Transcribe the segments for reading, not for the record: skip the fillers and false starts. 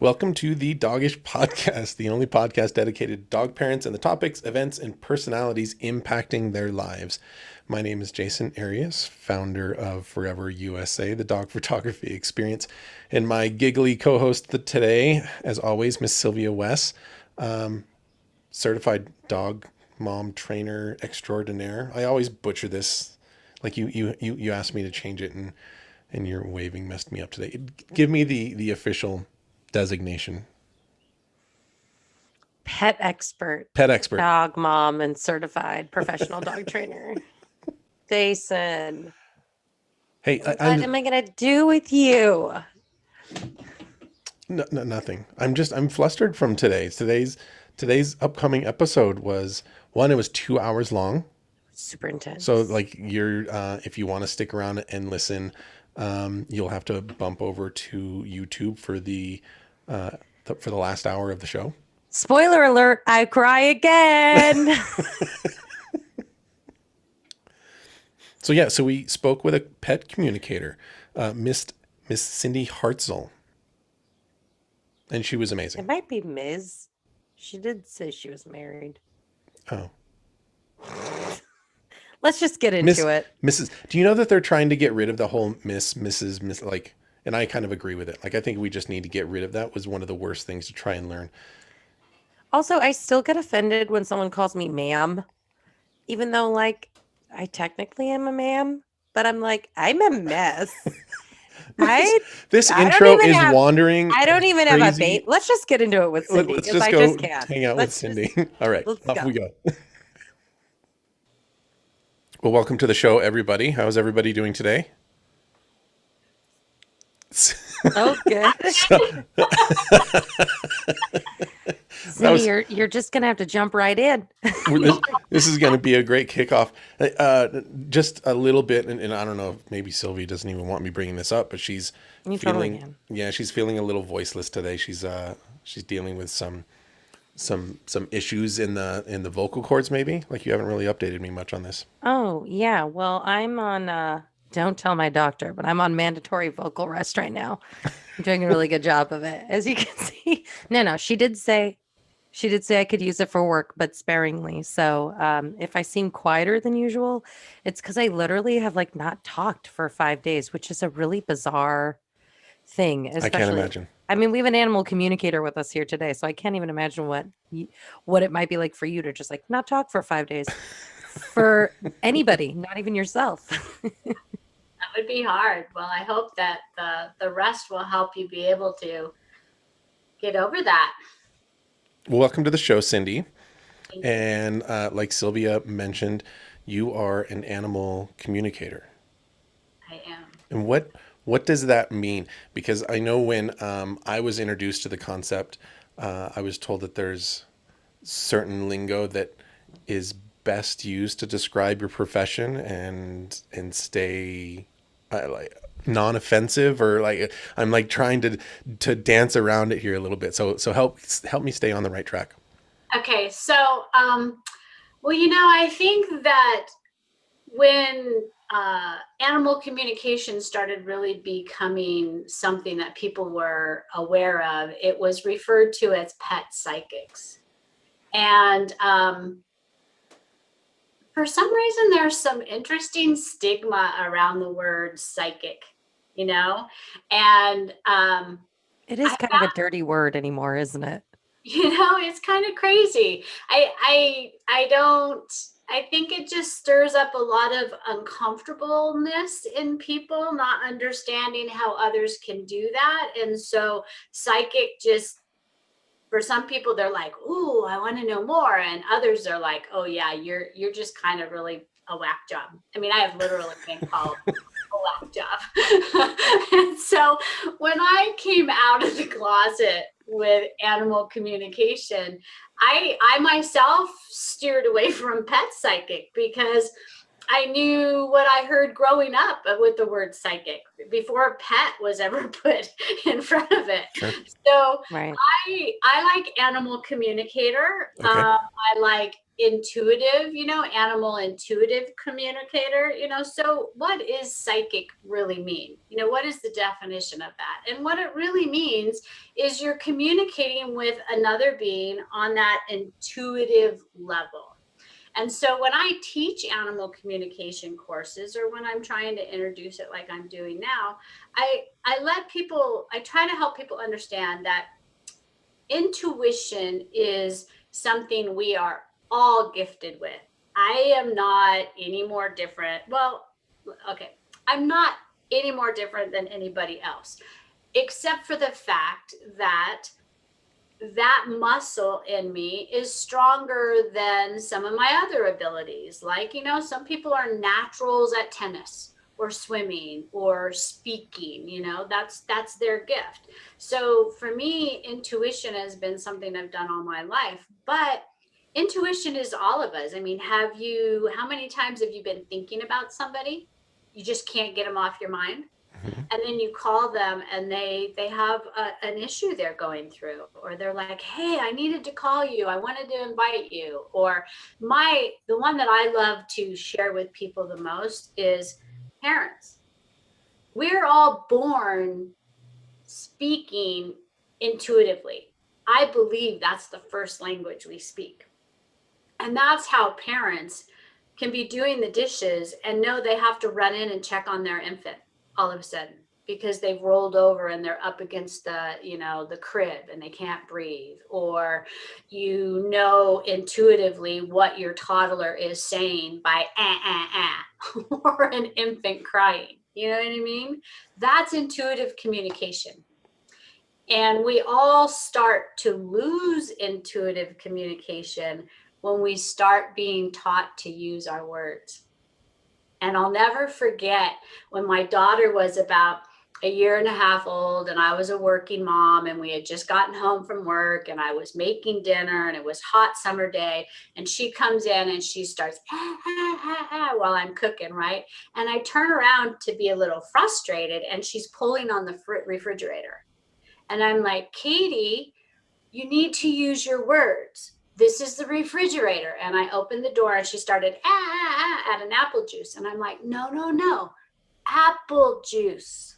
Welcome to the Dogish podcast, the only podcast dedicated to dog parents and the topics, events, and personalities impacting their lives. My name is Jasen Arias, founder of Forever USA, the dog photography experience, and my giggly co-host today, as always, Miss Sylvia Wess, certified dog mom trainer extraordinaire. I always butcher this. Like you asked me to change it, and your waving messed me up today. Give me the official designation. Pet expert, dog mom, and certified professional dog trainer. Jasen. Hey, what am I gonna do with you? No, nothing. I'm flustered from today. Today's upcoming episode was one. It was 2 hours long. Super intense. So like if you want to stick around and listen, you'll have to bump over to YouTube for the last hour of the show. Spoiler alert, I cry again. So we spoke with a pet communicator, Miss Cindy Hartzell. And she was amazing. It might be Ms. She did say she was married. Oh. Let's just get into it. Mrs. Do you know that they're trying to get rid of the whole Mrs. like, and I kind of agree with it. Like, I think we just need to get rid of that. Was one of the worst things to try and learn. Also, I still get offended when someone calls me ma'am, even though like I technically am a ma'am, but I'm like, I'm a mess. This intro is wandering. I don't even have a bait. Let's just get into it with Cindy. Let's just go hang out with Cindy. All right, off we go. Well, welcome to the show, everybody. How's everybody doing today? Oh, good. Cindy, you're just going to have to jump right in. This is going to be a great kickoff. Just a little bit, and I don't know if maybe Sylvia doesn't even want me bringing this up, but she's feeling a little voiceless today. She's dealing with some issues in the vocal cords, maybe. Like, you haven't really updated me much on this. Oh yeah, well, I'm on don't tell my doctor, but I'm on mandatory vocal rest right now. I'm doing a really good job of it, as you can see. No, she did say I could use it for work, but sparingly. So if I seem quieter than usual, it's because I literally have like not talked for 5 days, which is a really bizarre thing. Especially, I can't imagine. I mean, we have an animal communicator with us here today, so I can't even imagine what it might be like for you to just like not talk for 5 days. For anybody, not even yourself. That would be hard. Well, I hope that the rest will help you be able to get over that. Well, welcome to the show, Cindy. And like Sylvia mentioned, you are an animal communicator. I am. And what does that mean? Because I know when I was introduced to the concept, I was told that there's certain lingo that is best used to describe your profession and stay like non-offensive, or like I'm like trying to dance around it here a little bit. So help me stay on the right track. Okay, so well, I think that when animal communication started really becoming something that people were aware of, it was referred to as pet psychics. And for some reason, there's some interesting stigma around the word psychic, and it is kind of a dirty word anymore, isn't it? It's kind of crazy. I think it just stirs up a lot of uncomfortableness in people, not understanding how others can do that. And so psychic just, for some people, they're like, ooh, I want to know more. And others are like, oh yeah, you're just kind of really a whack job. I mean, I have literally been called a whack job. And so when I came out of the closet with animal communication, I myself steered away from pet psychic because I knew what I heard growing up with the word psychic before pet was ever put in front of it. Sure. So right. I like animal communicator. Okay. I like intuitive, animal intuitive communicator, so what is psychic really mean? What is the definition of that? And what it really means is you're communicating with another being on that intuitive level. And so when I teach animal communication courses, or when I'm trying to introduce it like I'm doing now, I try to help people understand that intuition is something we are all gifted with. I am not any more different. Well, okay, I'm not any more different than anybody else, except for the fact that that muscle in me is stronger than some of my other abilities. Like, some people are naturals at tennis or swimming or speaking, that's their gift. So for me, intuition has been something I've done all my life, but intuition is all of us. I mean, how many times have you been thinking about somebody? You just can't get them off your mind. And then you call them and they have an issue they're going through, or they're like, hey, I needed to call you, I wanted to invite you. Or the one that I love to share with people the most is parents. We're all born speaking intuitively. I believe that's the first language we speak. And that's how parents can be doing the dishes and know they have to run in and check on their infant all of a sudden, because they've rolled over and they're up against the crib and they can't breathe, or intuitively what your toddler is saying by or an infant crying. You know what I mean? That's intuitive communication. And we all start to lose intuitive communication when we start being taught to use our words. And I'll never forget when my daughter was about a year and a half old, and I was a working mom, and we had just gotten home from work, and I was making dinner, and it was hot summer day, and she comes in and she starts while I'm cooking, right? And I turn around to be a little frustrated, and she's pulling on the refrigerator. And I'm like, Katie, you need to use your words. This is the refrigerator. And I opened the door and she started at an apple juice. And I'm like, no, apple juice.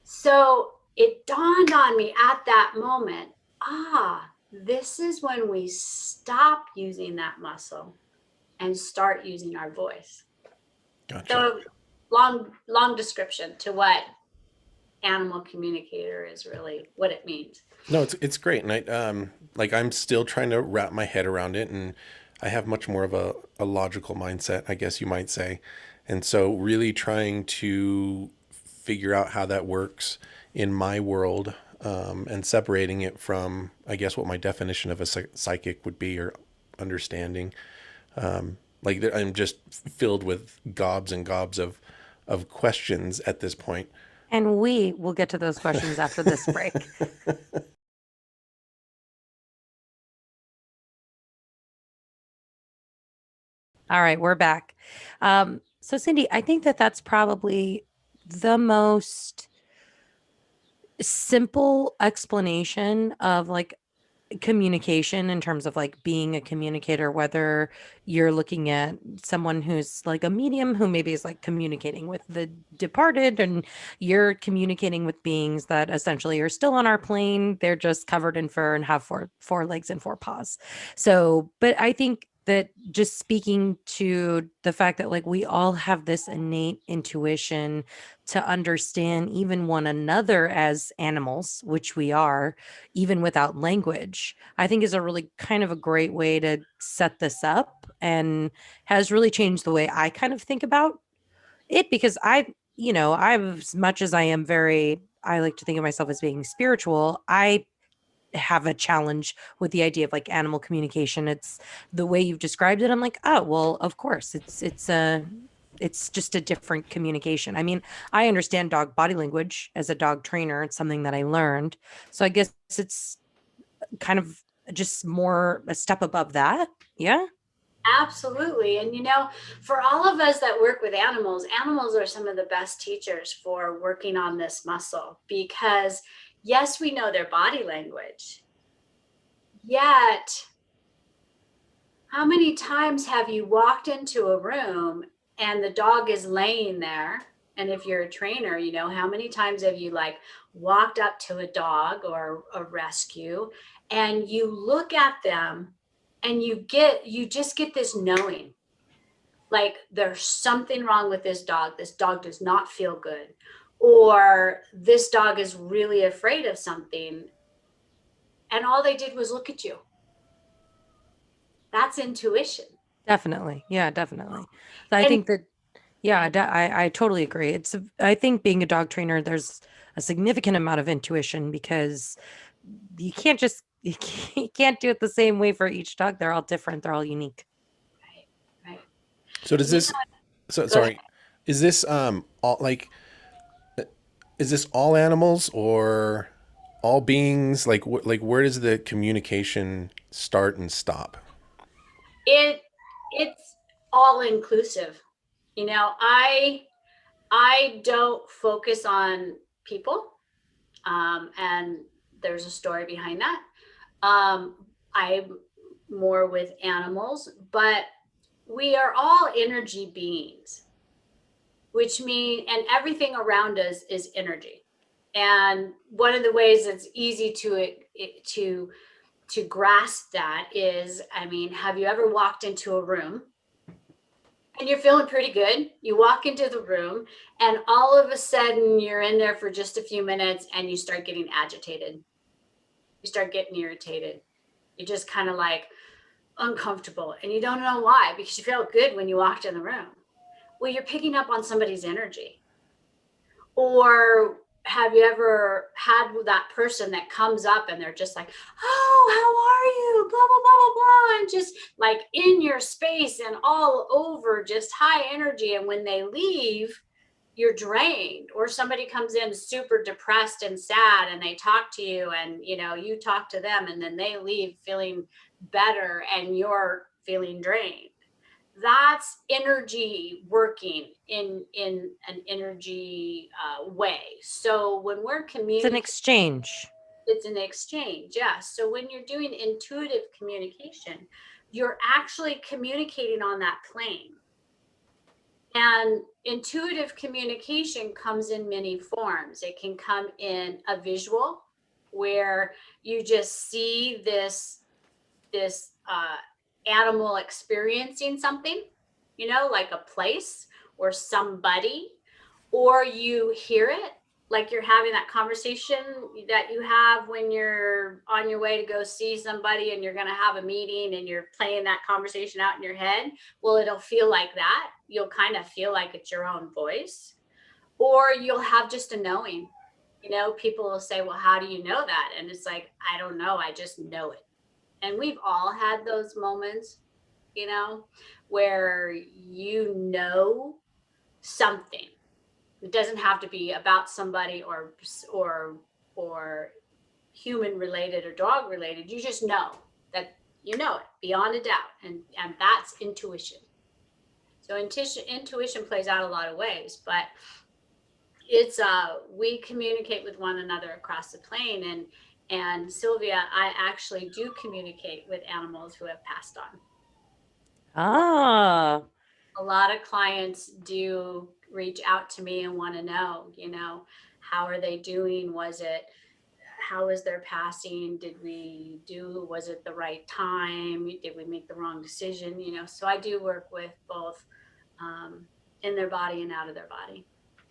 So it dawned on me at that moment, this is when we stop using that muscle and start using our voice. Gotcha. So long description to what animal communicator is really, what it means. No, it's great, and I'm still trying to wrap my head around it, and I have much more of a logical mindset, I guess you might say, and so really trying to figure out how that works in my world, and separating it from, I guess, what my definition of a psychic would be, or understanding. I'm just filled with gobs and gobs of questions at this point. And we will get to those questions after this break. All right, we're back. So Cindy, I think that's probably the most simple explanation of like communication in terms of like being a communicator, whether you're looking at someone who's like a medium who maybe is like communicating with the departed, and you're communicating with beings that essentially are still on our plane. They're just covered in fur and have four legs and four paws. So, but I think that just speaking to the fact that like we all have this innate intuition to understand even one another as animals, which we are, even without language, I think is a really kind of a great way to set this up, and has really changed the way I kind of think about it, because I'm, as much as I like to think of myself as being spiritual, I have a challenge with the idea of like animal communication. It's the way you've described it. I'm like, oh, well, of course it's just a different communication. I mean, I understand dog body language as a dog trainer. It's something that I learned. So I guess it's kind of just more a step above that. Yeah. Absolutely. And for all of us that work with animals are some of the best teachers for working on this muscle, because yes, we know their body language, yet How many times have you walked into a room and the dog is laying there? And if you're a trainer, you know, how many times have you like walked up to a dog or a rescue and you look at them and you just get this knowing like there's something wrong with this dog. This dog does not feel good. Or this dog is really afraid of something. And all they did was look at you. That's intuition. Definitely. Yeah, definitely. So I And think that, yeah, I totally agree. I think being a dog trainer, there's a significant amount of intuition because you can't just, you can't do it the same way for each dog. They're all different. They're all unique. right, right. So does You this? So go ahead. sorry. Is this all like? Is this all animals or all beings? Like like where does the communication start and stop? It it's all inclusive. You know, I don't focus on people. And there's a story behind that. I'm more with animals, but we are all energy beings, which mean and everything around us is energy. And one of the ways it's easy to to grasp that is, I mean, have you ever walked into a room and you're feeling pretty good? You walk into the room and all of a sudden you're in there for just a few minutes and you start getting agitated. You start getting irritated. You're just kind of like uncomfortable and you don't know why because you felt good when you walked in the room. Well, you're picking up on somebody's energy. Or have you ever had that person that comes up and they're just like, oh, how are you? Blah, blah, blah, blah, blah. And just like in your space and all over, just high energy. And when they leave, you're drained. Or somebody comes in super depressed and sad and they talk to you and you know you talk to them and then they leave feeling better and you're feeling drained. That's energy working in an energy way. So when we're It's an communicating, exchange. it's an exchange. Yeah, so when you're doing intuitive communication, you're actually communicating on that plane. And intuitive communication comes in many forms. It can come in a visual where you just see this animal experiencing something, you know, like a place or somebody, or you hear it, like you're having that conversation that you have when you're on your way to go see somebody and you're going to have a meeting and you're playing that conversation out in your head. Well, it'll feel like that. You'll kind of feel like it's your own voice, or you'll have just a knowing. You know, people will say, well, how do you know that? And it's like, I don't know. I just know it. And we've all had those moments, you know, where you know something. It doesn't have to be about somebody or or human related or dog related. You just know that you know it beyond a doubt, and that's intuition. So intuition plays out a lot of ways, but it's we communicate with one another across the plane. And Sylvia, I actually do communicate with animals who have passed on. Ah, A lot of clients do reach out to me and want to know, you know, how are they doing? How was their passing? Was it the right time? Did we make the wrong decision? You know, so I do work with both um, in their body and out of their body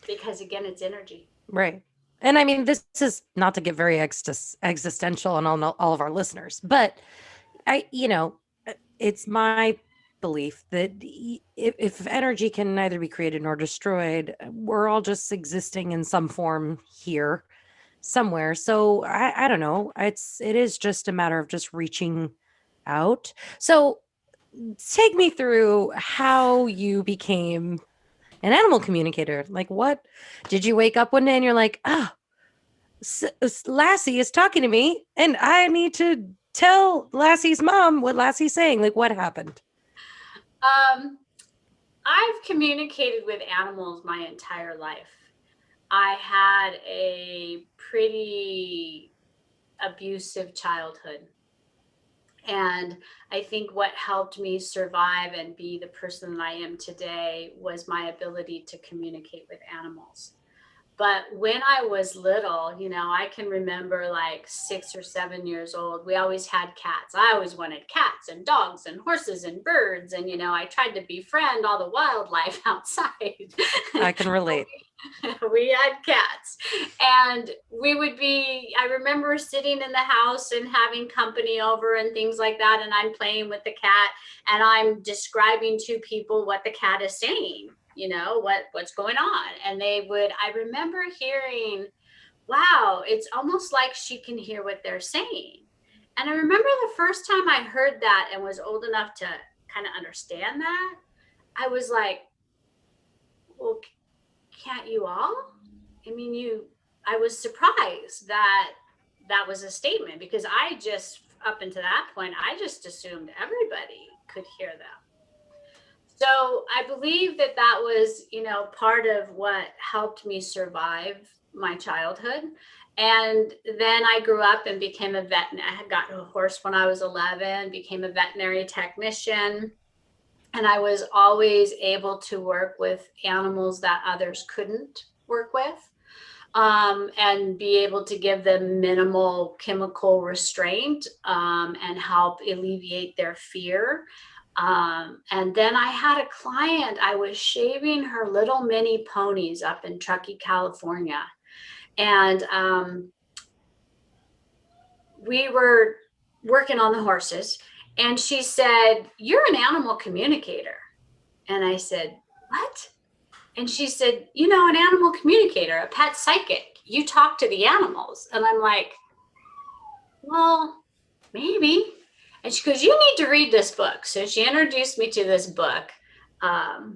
because again, it's energy. right. And I mean, this is not to get very existential on all of our listeners, but it's my belief that if energy can neither be created nor destroyed, we're all just existing in some form here somewhere. So I don't know. It is just a matter of just reaching out. So take me through how you became an animal communicator. Like, what did you wake up one day and you're like, oh, Lassie is talking to me and I need to tell Lassie's mom what Lassie's saying? Like, what happened? Um, I've communicated with animals my entire life. I had a pretty abusive childhood. And I think what helped me survive and be the person that I am today was my ability to communicate with animals. But when I was little, I can remember like 6 or 7 years old, we always had cats. I always wanted cats and dogs and horses and birds. And, I tried to befriend all the wildlife outside. I can relate. We had cats, and I remember sitting in the house and having company over and things like that. And I'm playing with the cat and I'm describing to people what the cat is saying, what's going on. And I remember hearing, wow, it's almost like she can hear what they're saying. And I remember the first time I heard that and was old enough to kind of understand that, I was like, well, can't you all? I was surprised that that was a statement, because up until that point, I just assumed everybody could hear them. So I believe that was, part of what helped me survive my childhood. And then I grew up and became a vet. I had gotten a horse when I was 11, became a veterinary technician. And I was always able to work with animals that others couldn't work with, and be able to give them minimal chemical restraint, and help alleviate their fear. And then I had a client, I was shaving her little mini ponies up in Truckee, California. And we were working on the horses. And she said, "You're an animal communicator." And I said, "What?" And she said, "An animal communicator, a pet psychic. You talk to the animals." And I'm like, "Well, maybe." And she goes, "You need to read this book." So she introduced me to this book. Now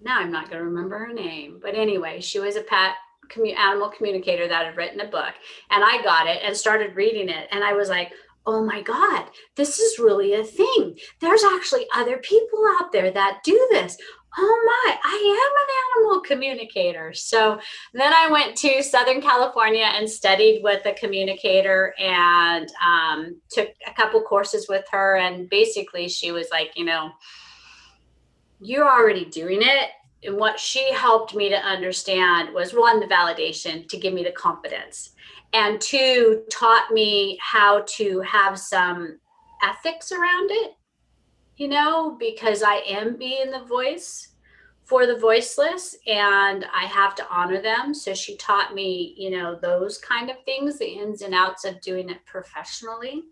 I'm not going to remember her name. But anyway, she was a pet animal communicator that had written a book. And I got it and started reading it. And I was like, oh my God, this is really a thing. There's actually other people out there that do this. Oh my, I am an animal communicator. So then I went to Southern California and studied with a communicator, and took a couple courses with her. And basically she was like, you're already doing it. And what she helped me to understand was, one, the validation to give me the confidence. And two, taught me how to have some ethics around it, because I am being the voice for the voiceless and I have to honor them. So she taught me, those kind of things, the ins and outs of doing it professionally,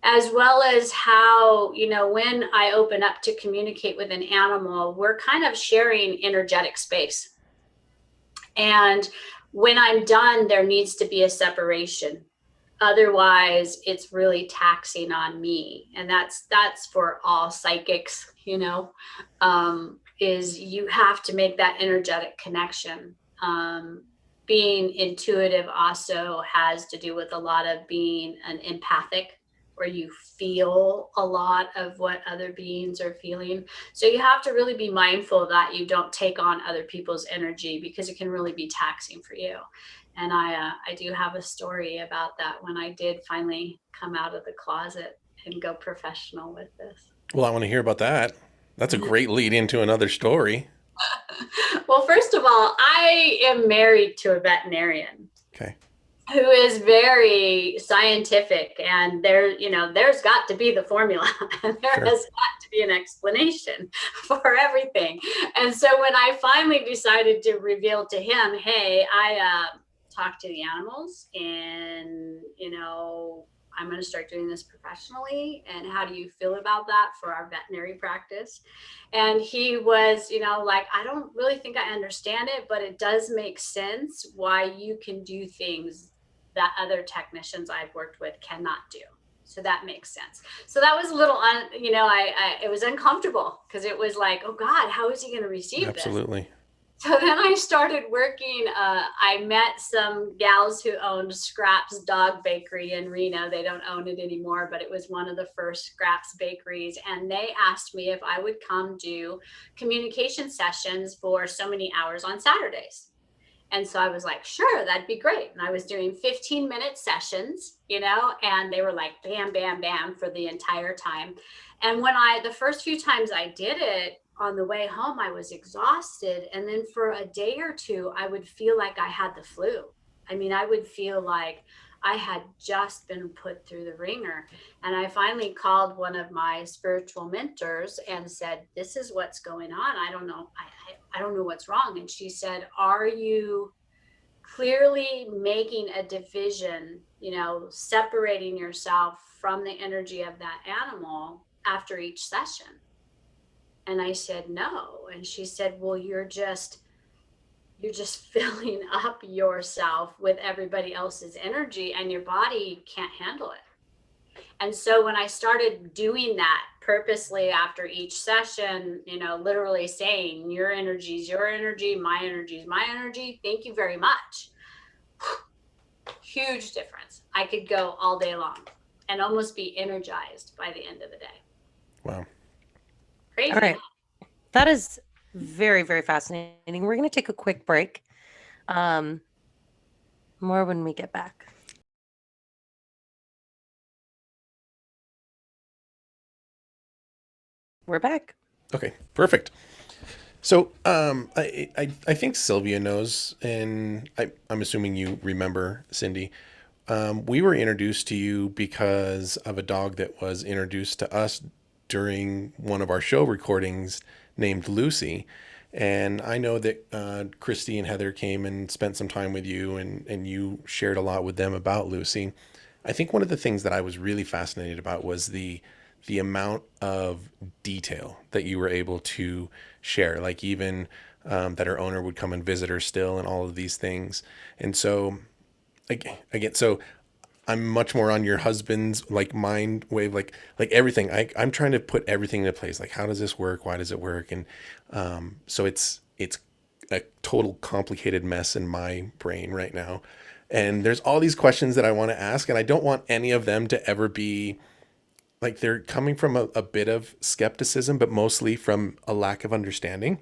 as well as how, when I open up to communicate with an animal, we're kind of sharing energetic space. And when I'm done, there needs to be a separation. Otherwise, it's really taxing on me. And that's for all psychics, is you have to make that energetic connection. Being intuitive also has to do with a lot of being an empathic, where you feel a lot of what other beings are feeling. So you have to really be mindful that you don't take on other people's energy, because it can really be taxing for you. And I do have a story about that, when I did finally come out of the closet and go professional with this. Well, I want to hear about that. That's a great lead into another story. Well, first of all, I am married to a veterinarian. Okay. Who is very scientific, and there's got to be the formula, and there has got to be an explanation for everything. And so when I finally decided to reveal to him, hey, I talk to the animals, and I'm going to start doing this professionally, and how do you feel about that for our veterinary practice? And he was, like, I don't really think I understand it, but it does make sense why you can do things that other technicians I've worked with cannot do. So that makes sense. So that was a little, it was uncomfortable, because it was like, oh God, how is he going to receive this? Absolutely. So then I started working. I met some gals who owned Scraps Dog Bakery in Reno. They don't own it anymore, but it was one of the first Scraps bakeries. And they asked me if I would come do communication sessions for so many hours on Saturdays. And so I was like, sure, that'd be great. And I was doing 15-minute sessions, and they were like bam, bam, bam for the entire time. And the first few times I did it, on the way home, I was exhausted. And then for a day or two, I would feel like I had the flu. I mean, I would feel like I had just been put through the ringer. And I finally called one of my spiritual mentors and said, this is what's going on. I don't know. I don't know what's wrong. And she said, are you clearly making a division, separating yourself from the energy of that animal after each session? And I said, no. And she said, well, you're just filling up yourself with everybody else's energy and your body can't handle it. And so when I started doing that purposely after each session, literally saying, your energy is your energy, my energy is my energy, thank you very much. Huge difference. I could go all day long and almost be energized by the end of the day. Wow. Crazy. All right. That is very, very fascinating. We're going to take a quick break. More when we get back. We're back. Okay, perfect. So I think Sylvia knows, and I'm assuming you remember, Cindy. We were introduced to you because of a dog that was introduced to us during one of our show recordings named Lucy. And I know that Christy and Heather came and spent some time with you, and you shared a lot with them about Lucy. I think one of the things that I was really fascinated about was the amount of detail that you were able to share, like even that her owner would come and visit her still and all of these things. And so again, so I'm much more on your husband's like mind wave, like everything. I'm trying to put everything into place. Like, how does this work? Why does it work? And so it's a total complicated mess in my brain right now. And there's all these questions that I want to ask, and I don't want any of them to ever be like, they're coming from a bit of skepticism, but mostly from a lack of understanding.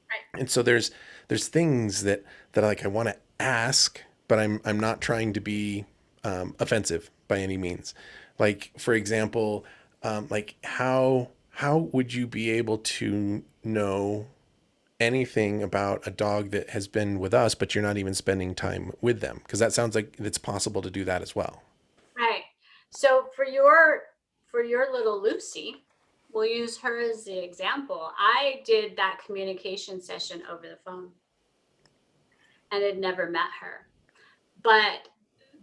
Right. And so there's things that like I want to ask, but I'm not trying to be offensive by any means. Like, for example, like how would you be able to know anything about a dog that has been with us, but you're not even spending time with them? Because that sounds like it's possible to do that as well. Right. So for your little Lucy, we'll use her as the example. I did that communication session over the phone and had never met her. But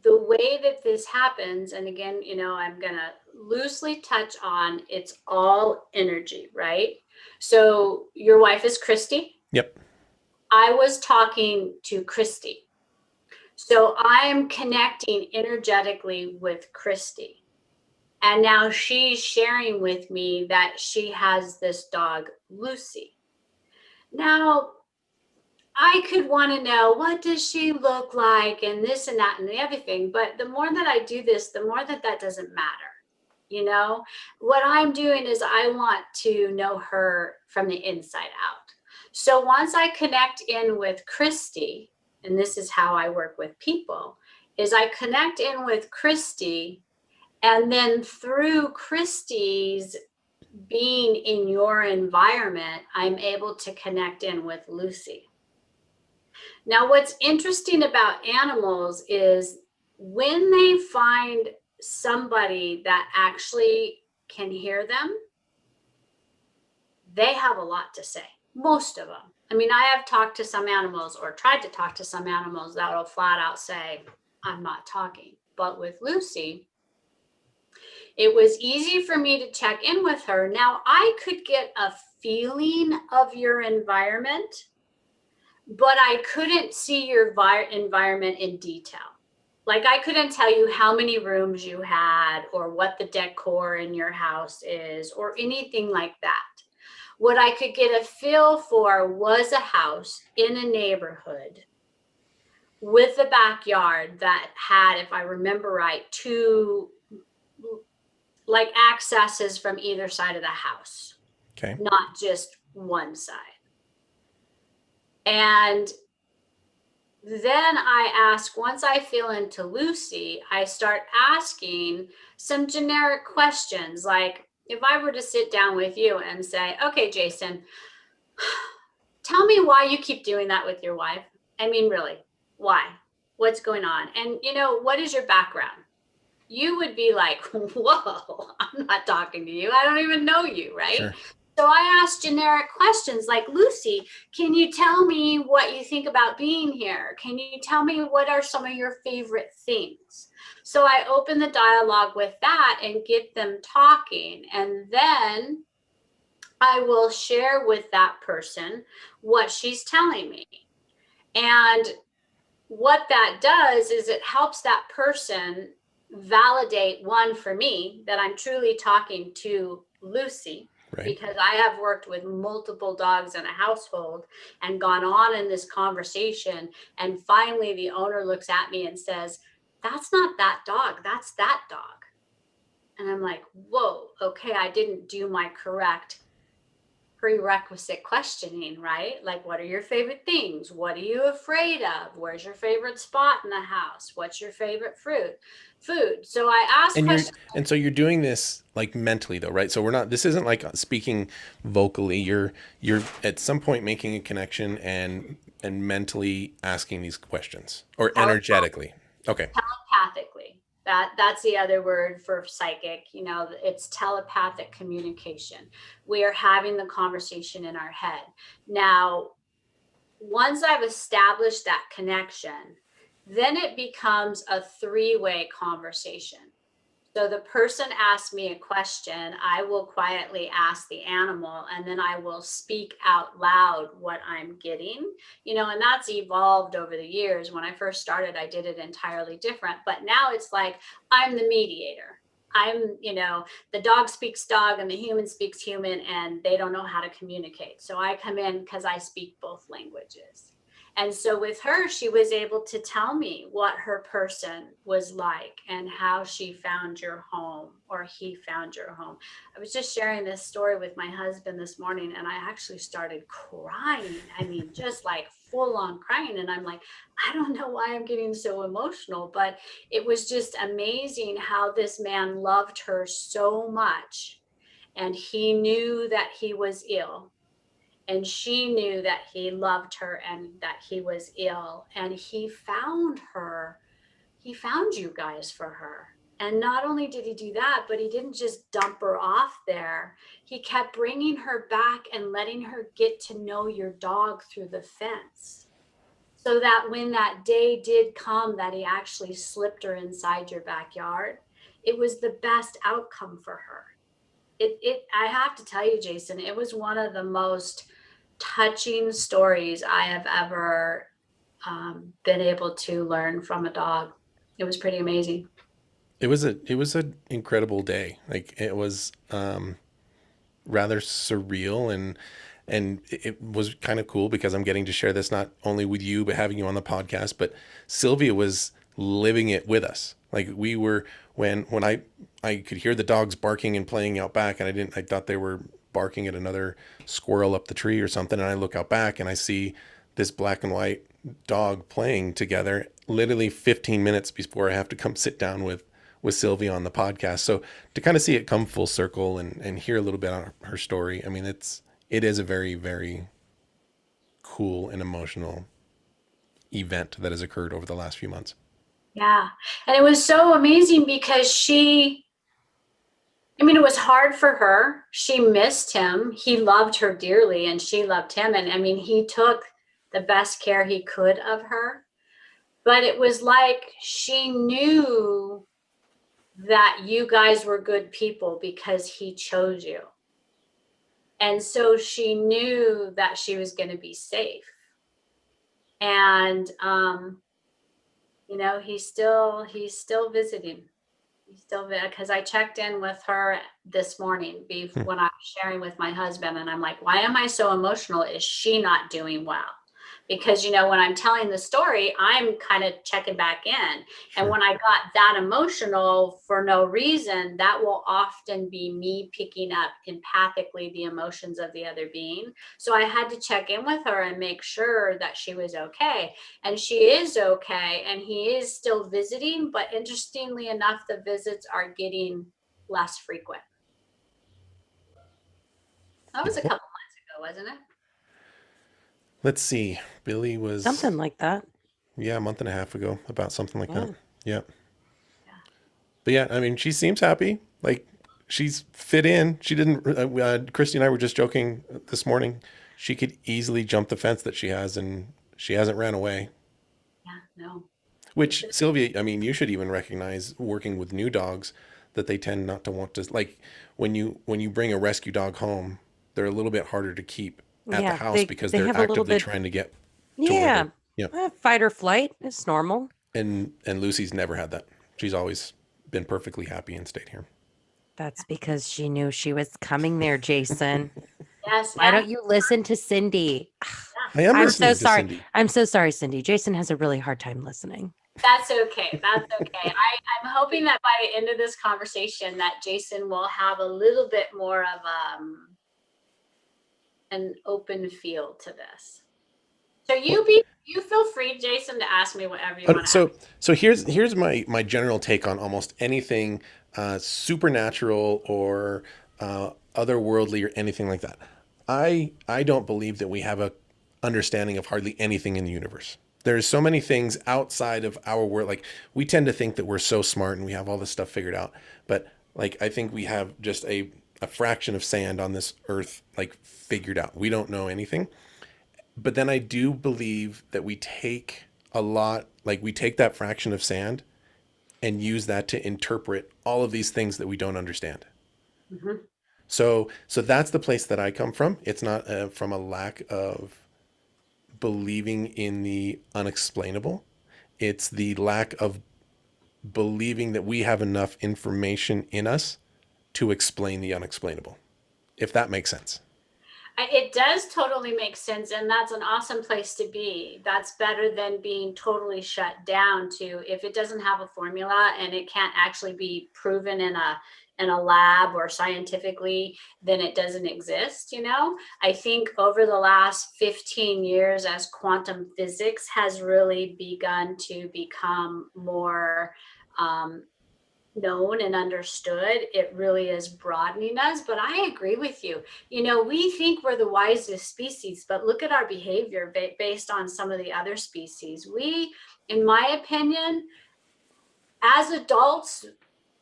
the way that this happens, and again, I'm going to loosely touch on, it's all energy, right? So your wife is Christy. Yep. I was talking to Christy. So I'm connecting energetically with Christy. And now she's sharing with me that she has this dog, Lucy. Now, I could want to know, what does she look like, and this and that and the other thing. But the more that I do this, the more that doesn't matter. What I'm doing is I want to know her from the inside out. So once I connect in with Christy, and this is how I work with people, is I connect in with Christy, and then through Christy's being in your environment, I'm able to connect in with Lucy. Now, what's interesting about animals is when they find somebody that actually can hear them, they have a lot to say, most of them. I mean, I have talked to some animals, or tried to talk to some animals, that will flat out say, I'm not talking. But with Lucy, it was easy for me to check in with her. Now, I could get a feeling of your environment, but I couldn't see your environment in detail. Like, I couldn't tell you how many rooms you had, or what the decor in your house is, or anything like that. What I could get a feel for was a house in a neighborhood with a backyard that had, if I remember right, two like accesses from either side of the house. Okay. Not just one side. And then I ask, once I feel into Lucy, I start asking some generic questions. Like if I were to sit down with you and say, okay, Jasen, tell me why you keep doing that with your wife. I mean, really, why? What's going on? And, what is your background? You would be like, whoa, I'm not talking to you. I don't even know you, right? Sure. So I ask generic questions like, Lucy, can you tell me what you think about being here? Can you tell me what are some of your favorite things? So I open the dialogue with that and get them talking. And then I will share with that person what she's telling me. And what that does is it helps that person validate, one, for me, that I'm truly talking to Lucy, Right. because I have worked with multiple dogs in a household and gone on in this conversation. And finally, the owner looks at me and says, that's not that dog, that's that dog. And I'm like, whoa, okay, I didn't do my correct prerequisite questioning, right? Like, what are your favorite things? What are you afraid of? Where's your favorite spot in the house? What's your favorite food? So I ask questions. And so you're doing this like mentally though, right? So this isn't like speaking vocally. You're at some point making a connection and mentally asking these questions, or energetically. Okay. Telepathically. That's the other word for psychic. It's telepathic communication. We are having the conversation in our head. Now, once I've established that connection, then it becomes a three-way conversation. So the person asks me a question, I will quietly ask the animal, and then I will speak out loud what I'm getting, and that's evolved over the years. When I first started, I did it entirely different, but now it's like I'm the mediator. The dog speaks dog and the human speaks human, and they don't know how to communicate. So I come in because I speak both languages. And so with her, she was able to tell me what her person was like and how she found your home, or he found your home. I was just sharing this story with my husband this morning, and I actually started crying. I mean, just like full on crying. And I'm like, I don't know why I'm getting so emotional, but it was just amazing how this man loved her so much. And he knew that he was ill. And she knew that he loved her and that he was ill. And he found her. He found you guys for her. And not only did he do that, but he didn't just dump her off there. He kept bringing her back and letting her get to know your dog through the fence. So that when that day did come that he actually slipped her inside your backyard, it was the best outcome for her. I have to tell you, Jasen, it was one of the most touching stories I have ever been able to learn from a dog. It was pretty amazing. It was an incredible day. Like it was rather surreal, and it was kind of cool because I'm getting to share this not only with you but having you on the podcast, but Sylvia was living it with us. Like we were when I could hear the dogs barking and playing out back, and I thought they were barking at another squirrel up the tree or something, and I look out back and I see this black and white dog playing together literally 15 minutes before I have to come sit down with Sylvia on the podcast. So to kind of see it come full circle and hear a little bit on her story, I mean, it is a very, very cool and emotional event that has occurred over the last few months. Yeah. And it was so amazing because it was hard for her. She missed him. He loved her dearly and she loved him. And he took the best care he could of her. But it was like she knew that you guys were good people because he chose you. And so she knew that she was going to be safe. And, he's still visiting. He's still, because I checked in with her this morning when I was sharing with my husband, and I'm like, why am I so emotional? Is she not doing well? because, when I'm telling the story, I'm kind of checking back in. Sure. And when I got that emotional for no reason, that will often be me picking up empathically the emotions of the other being. So I had to check in with her and make sure that she was okay. And she is okay. And he is still visiting. But interestingly enough, the visits are getting less frequent. That was a couple months ago, wasn't it? Let's see. Billy was Something like that. a month and a half ago, about something like Yeah. that. Yeah. Yeah. But yeah, I mean, she seems happy. Like she's fit in. She didn't. Christy and I were just joking this morning. She could easily jump the fence that she has, and she hasn't ran away. Yeah, no. Which Sylvia, I mean, you should even recognize working with new dogs that they tend not to want to like when you bring a rescue dog home, they're a little bit harder to keep at the Yeah, house because they they're have a little actively bit. trying to get to where Yeah, they're. Yeah. fight or flight is normal. And Lucy's never had that. She's always been perfectly happy and stayed here. That's because she knew she was coming there, Jason. Yes. Why don't you listen to Cindy? I am I'm so listening to sorry. Cindy. I'm so sorry, Cindy. Jason has a really hard time listening. That's okay. That's okay. I'm hoping that by the end of this conversation that Jason will have a little bit more of an open feel to this. So you feel free, Jason, to ask me whatever you want to ask. So here's my general take on almost anything supernatural or otherworldly or anything like that. I don't believe that we have a understanding of hardly anything in the universe. There's so many things outside of our world. Like we tend to think that we're so smart and we have all this stuff figured out. But like I think we have just a fraction of sand on this earth like figured out. We don't know anything. But then I do believe that we take we take that fraction of sand and use that to interpret all of these things that we don't understand. Mm-hmm. So that's the place that I come from. It's not from a lack of believing in the unexplainable. It's the lack of believing that we have enough information in us to explain the unexplainable, if that makes sense. It does totally make sense, and that's an awesome place to be. That's better than being totally shut down to if it doesn't have a formula and it can't actually be proven in a lab or scientifically, then it doesn't exist. I think over the last 15 years, as quantum physics has really begun to become more known and understood, it really is broadening us. But I agree with you. We think we're the wisest species, but look at our behavior based on some of the other species. We, in my opinion, as adults,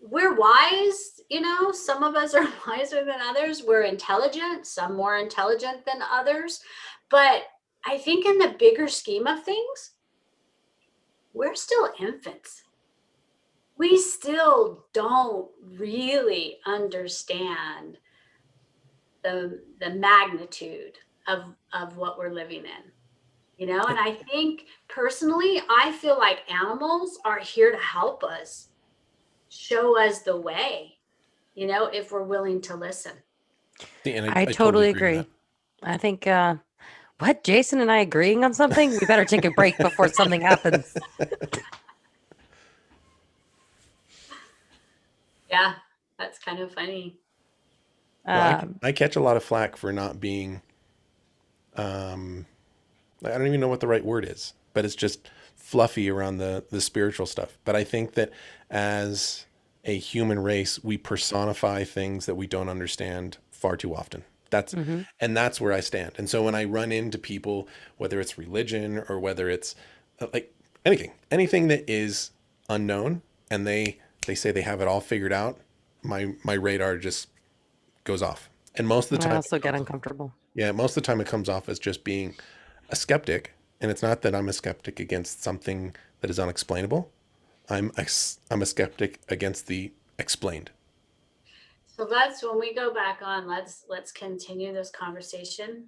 we're wise. Some of us are wiser than others. We're intelligent, some more intelligent than others. But I think in the bigger scheme of things, we're still infants. We still don't really understand the magnitude of what we're living in, and I think personally, I feel like animals are here to help us, show us the way, if we're willing to listen. And I totally agree. with I think, what, Jason and I agreeing on something? We better take a break before something happens. Yeah, that's kind of funny. Well, I catch a lot of flack for not being, I don't even know what the right word is, but it's just fluffy around the spiritual stuff. But I think that as a human race, we personify things that we don't understand far too often. And that's where I stand. And so when I run into people, whether it's religion or whether it's like anything that is unknown, and they say they have it all figured out, my radar just goes off. And most of the time, I also get uncomfortable. Yeah, most of the time it comes off as just being a skeptic. And it's not that I'm a skeptic against something that is unexplainable. I'm a skeptic against the explained. So when we go back on, let's continue this conversation,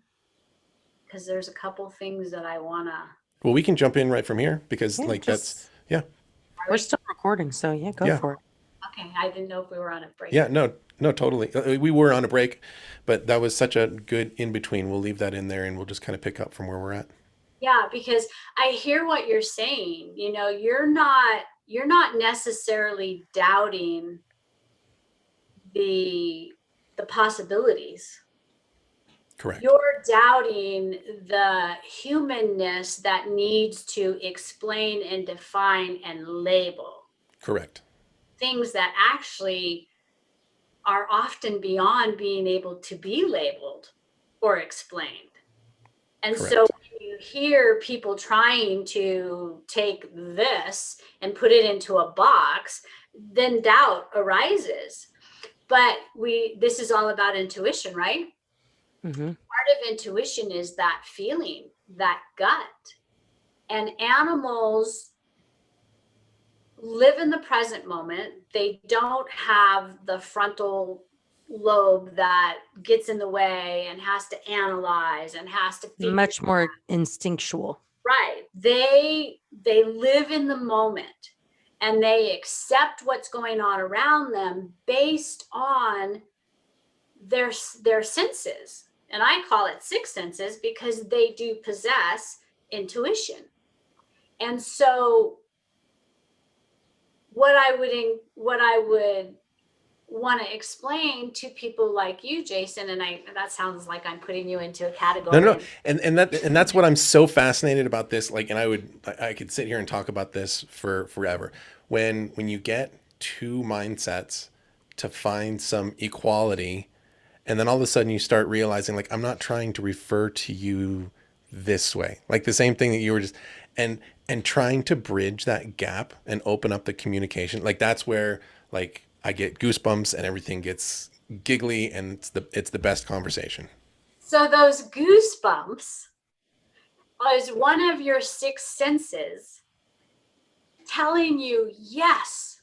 because there's a couple things that I wanna. Well, we can jump in right from here because We're still recording, so go for it. Okay, I didn't know if we were on a break. Yeah, no, totally. We were on a break, but that was such a good in between. We'll leave that in there and we'll just kind of pick up from where we're at. Yeah, because I hear what you're saying. You know, you're not necessarily doubting the possibilities. Correct. You're doubting the humanness that needs to explain and define and label Correct. things that actually are often beyond being able to be labeled or explained. And so Correct. when you hear people trying to take this and put it into a box, then doubt arises. But this is all about intuition, right? Mm-hmm. Part of intuition is that feeling, that gut. And animals live in the present moment. They don't have the frontal lobe that gets in the way and has to analyze and has to figure. Much more instinctual. Right. They live in the moment and they accept what's going on around them based on their senses. And I call it six senses because they do possess intuition. And so what I would want to explain to people like you, Jason, and that sounds like I'm putting you into a category. No, no, and that's what I'm so fascinated about this. Like, and I could sit here and talk about this for forever. When you get two mindsets to find some equality, and then all of a sudden you start realizing, like, I'm not trying to refer to you this way, like the same thing that you were just, and trying to bridge that gap and open up the communication. Like that's where like I get goosebumps and everything gets giggly, and it's the best conversation. So those goosebumps is one of your six senses telling you, yes,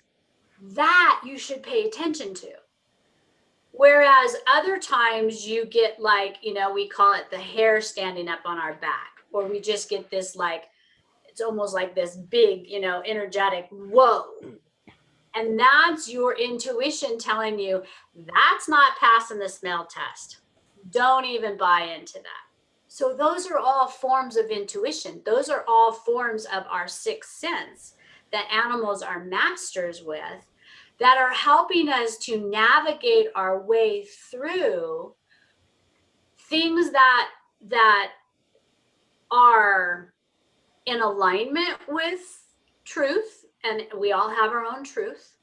that you should pay attention to. Whereas other times you get like, we call it the hair standing up on our back, or we just get this like, it's almost like this big, energetic, whoa. And that's your intuition telling you that's not passing the smell test. Don't even buy into that. So those are all forms of intuition. Those are all forms of our sixth sense that animals are masters with, that are helping us to navigate our way through things that are in alignment with truth, and we all have our own truth,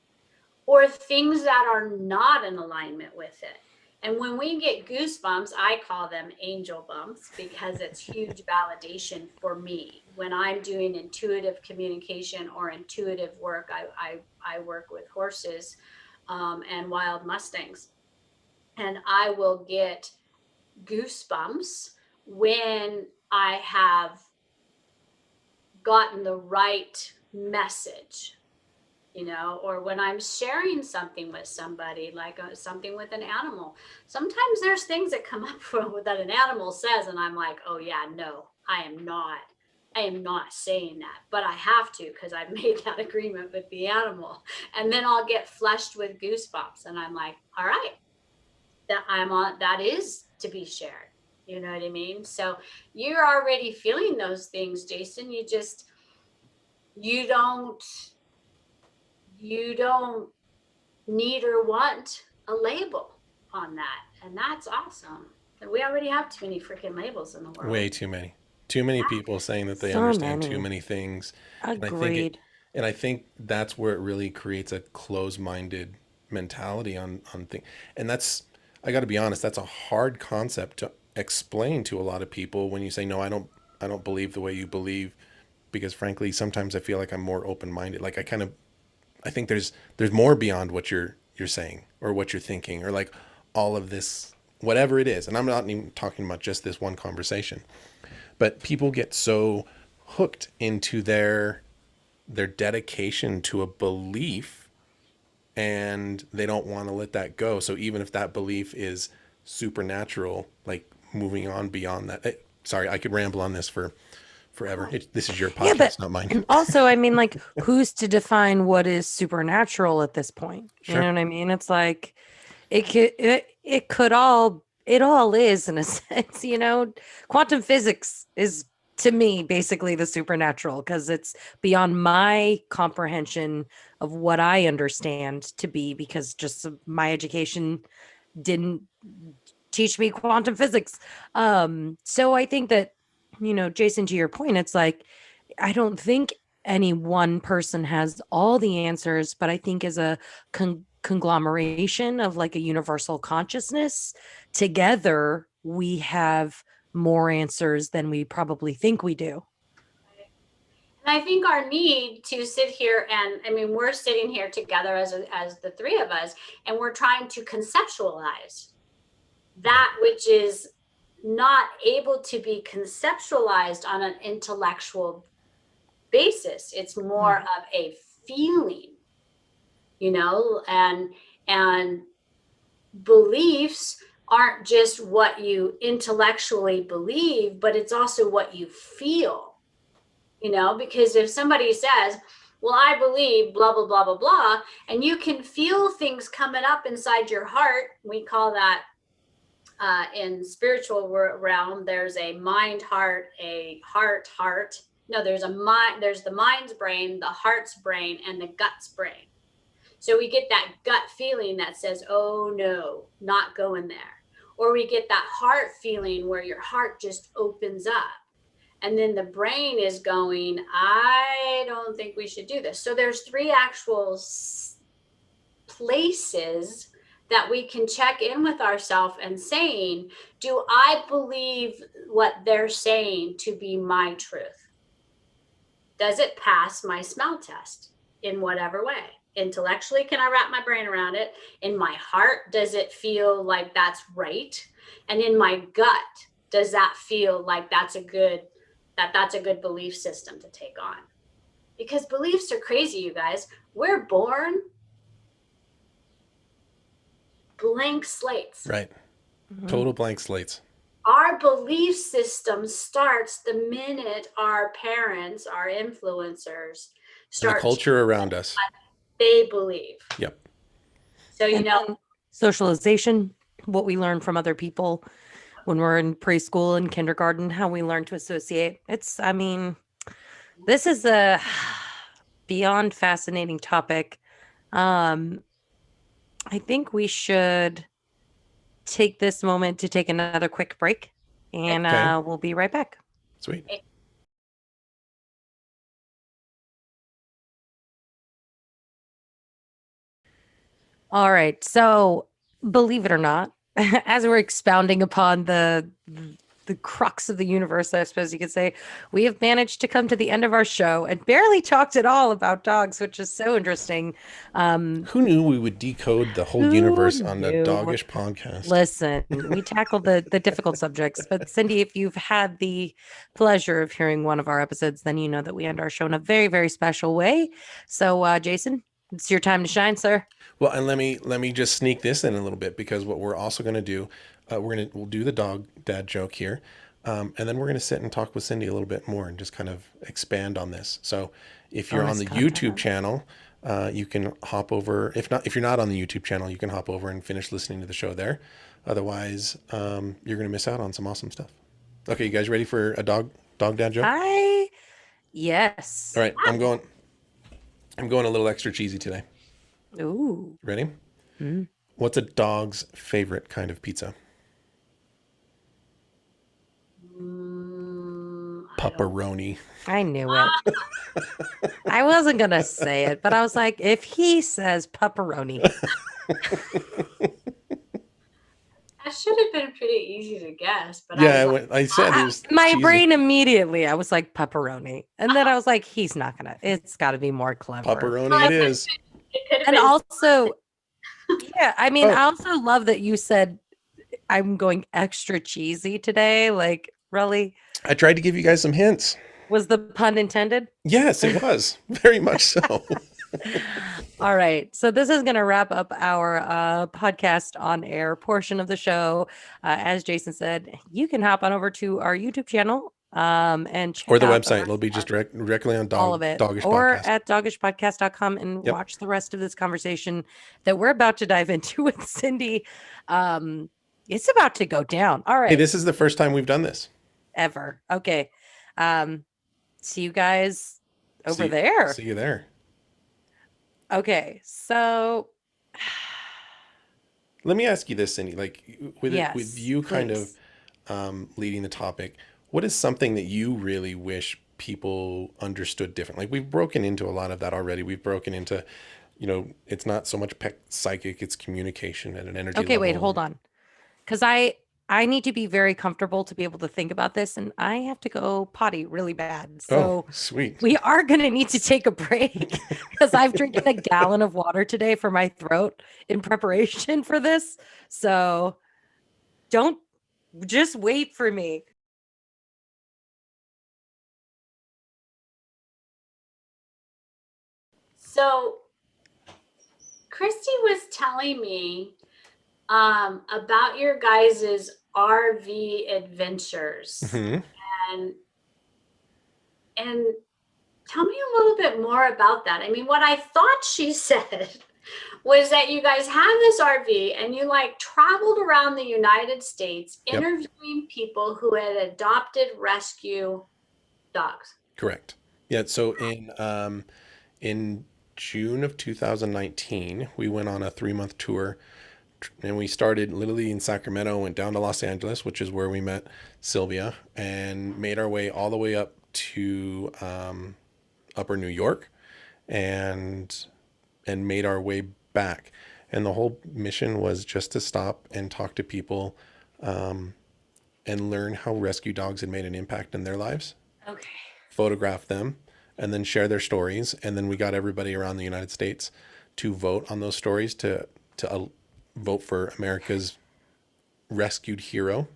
or things that are not in alignment with it. And when we get goosebumps, I call them angel bumps because it's huge validation for me. When I'm doing intuitive communication or intuitive work, I work with horses and wild Mustangs. And I will get goosebumps when I have gotten the right message, or when I'm sharing something with somebody, like something with an animal. Sometimes there's things that come up that an animal says, and I'm like, oh yeah, no, I am not saying that, but I have to because I've made that agreement with the animal. And then I'll get flushed with goosebumps, and I'm like, all right, that is to be shared. You know what I mean? So you're already feeling those things, Jason. You don't need or want a label on that. And that's awesome. And we already have too many freaking labels in the world. Way too many. Too many people saying that they So understand many. too many things. Agreed. And I think that's where it really creates a closed-minded mentality on things. And I got to be honest, that's a hard concept to explain to a lot of people when you say, no, I don't believe the way you believe, because frankly, sometimes I feel like I'm more open-minded. Like I think there's more beyond what you're saying or what you're thinking, or like all of this, whatever it is. And I'm not even talking about just this one conversation, but people get so hooked into their dedication to a belief, and they don't want to let that go. So even if that belief is supernatural, like moving on beyond that. Sorry, I could ramble on this for forever. This is your podcast, but not mine. Also, I mean, like, who's to define what is supernatural at this point? Sure. You know what I mean? It's like it all is in a sense, quantum physics is to me, basically the supernatural, because it's beyond my comprehension of what I understand to be, because just my education didn't teach me quantum physics. So I think that, Jason, to your point, it's like, I don't think any one person has all the answers, but I think as a conglomeration of like a universal consciousness, together we have more answers than we probably think we do. And I think our need to sit here and, I mean, we're sitting here together as the three of us, and we're trying to conceptualize that which is not able to be conceptualized on an intellectual basis. It's more of a feeling, and beliefs aren't just what you intellectually believe, but it's also what you feel. Because if somebody says, well, I believe blah, blah, blah, blah, blah, and you can feel things coming up inside your heart, we call that in spiritual realm, there's a mind heart, a heart. No, there's the mind's brain, the heart's brain, and the gut's brain. So we get that gut feeling that says, oh no, not going there. Or we get that heart feeling where your heart just opens up. And then the brain is going, I don't think we should do this. So there's three actual places that we can check in with ourselves and saying, do I believe what they're saying to be my truth? Does it pass my smell test in whatever way? Intellectually, can I wrap my brain around it? In my heart, does it feel like that's right? And in my gut, does that feel like that's a good belief system to take on? Because beliefs are crazy, you guys. We're born blank slates. Right. Total blank slates. Our belief system starts the minute our parents, our influencers, start the culture around us. They believe. Yep. So, socialization, what we learn from other people when we're in preschool and kindergarten, how we learn to associate. This is a beyond fascinating topic. I think we should take this moment to take another quick break, and we'll be right back. Sweet. All right. So, believe it or not, as we're expounding upon the crux of the universe, I suppose you could say, we have managed to come to the end of our show and barely talked at all about dogs, which is so interesting. Who knew we would decode the whole universe on the Dogish podcast? Listen, we tackled the difficult subjects, but Cindy, if you've had the pleasure of hearing one of our episodes, then you know that we end our show in a very, very special way. So, Jason, it's your time to shine, sir. Well, and let me just sneak this in a little bit, because what we're also going to do, we'll do the dog dad joke here, and then we're going to sit and talk with Cindy a little bit more and just kind of expand on this. So if you're on the YouTube channel, you can hop over. If you're not on the YouTube channel, you can hop over and finish listening to the show there. Otherwise, you're going to miss out on some awesome stuff. Okay, you guys ready for a dog dad joke? Yes. All right, I'm going a little extra cheesy today. Ooh. Ready? Mm-hmm. What's a dog's favorite kind of pizza? Pepperoni. I knew it. I wasn't going to say it, but I was like, if he says pepperoni. That should have been pretty easy to guess. But I said it was my cheesy. brain immediately, I was like, pepperoni. And then I was like, he's not going to. It's got to be more clever. Pepperoni it is. And also, I also love that you said I'm going extra cheesy today. Like, really? I tried to give you guys some hints. Was the pun intended? Yes, it was. Very much so. All right. So this is going to wrap up our podcast on air portion of the show. As Jason said, you can hop on over to our YouTube channel and check or the out website. It'll be just directly on all of it, Dogish or Podcast. at dogishpodcast.com and watch the rest of this conversation that we're about to dive into with Cindy. It's about to go down. All right. Hey, this is the first time we've done this. Ever. Okay. See you guys over See, there. see you there. Okay, so Let me ask you this, Cindy. Like with yes, you kind of please. leading the topic, what is something that you really wish people understood different? Like we've broken into a lot of that already. We've broken into, it's not so much psychic, it's communication at an energy Okay, wait, level. hold on. Because I need to be very comfortable to be able to think about this, and I have to go potty really bad. Oh, So sweet. we are going to need to take a break because I've drinking a gallon of water today for my throat in preparation for this. So don't just wait for me. So Christy was telling me about your guys's RV adventures, Hmm. and and tell me a little bit more about that. I mean, what I thought she said was that you guys have this RV and you like traveled around the United States Yep, interviewing people who had adopted rescue dogs. correct. Yeah. So in June of 2019, we went on a 3-month tour, and we started literally in Sacramento, went down to Los Angeles, which is where we met Sylvia, and made our way all the way up to Upper New York, and made our way back. And the whole mission was just to stop and talk to people, and learn how rescue dogs had made an impact in their lives, Okay. photograph them, and then share their stories. And then we got everybody around the United States to vote on those stories to vote for America's rescued hero.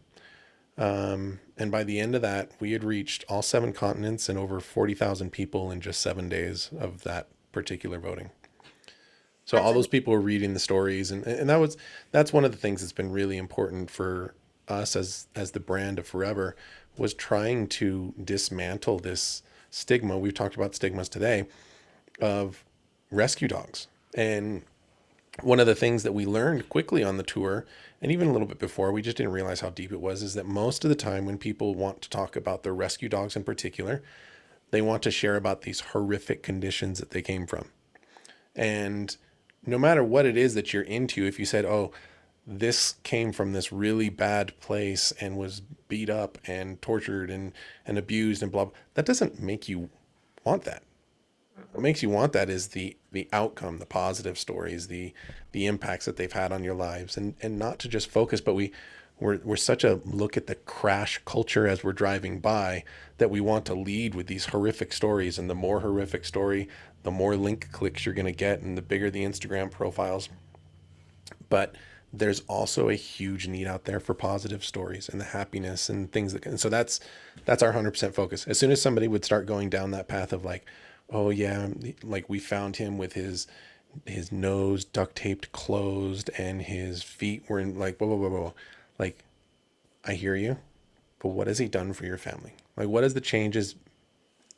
And by the end of that, we had reached all 7 continents and over 40,000 people in just 7 days of that particular voting. So That's all amazing. those people were reading the stories, and that's one of the things that's been really important for us as the brand of Forever, was trying to dismantle this stigma. We've talked about stigmas today of rescue dogs. And one of the things that we learned quickly on the tour, and even a little bit before, we just didn't realize how deep it was, is that most of the time when people want to talk about their rescue dogs in particular, they want to share about these horrific conditions that they came from. And no matter what it is that you're into, if you said, oh, this came from this really bad place and was beat up and tortured and abused and blah, blah, that doesn't make you want that. What makes you want that is the outcome, the positive stories, the impacts that they've had on your lives, and not to just focus, but we're such a look at the crash culture as we're driving by, that we want to lead with these horrific stories, and the more horrific story, the more link clicks you're going to get, and the bigger the Instagram profiles. But there's also a huge need out there for positive stories and the happiness and things that and so that's our 100% focus. As soon as somebody would start going down that path of like, oh yeah, like we found him with his nose duct taped closed and his feet were in like blah blah blah blah, like, I hear you, but what has he done for your family? Like, what is the changes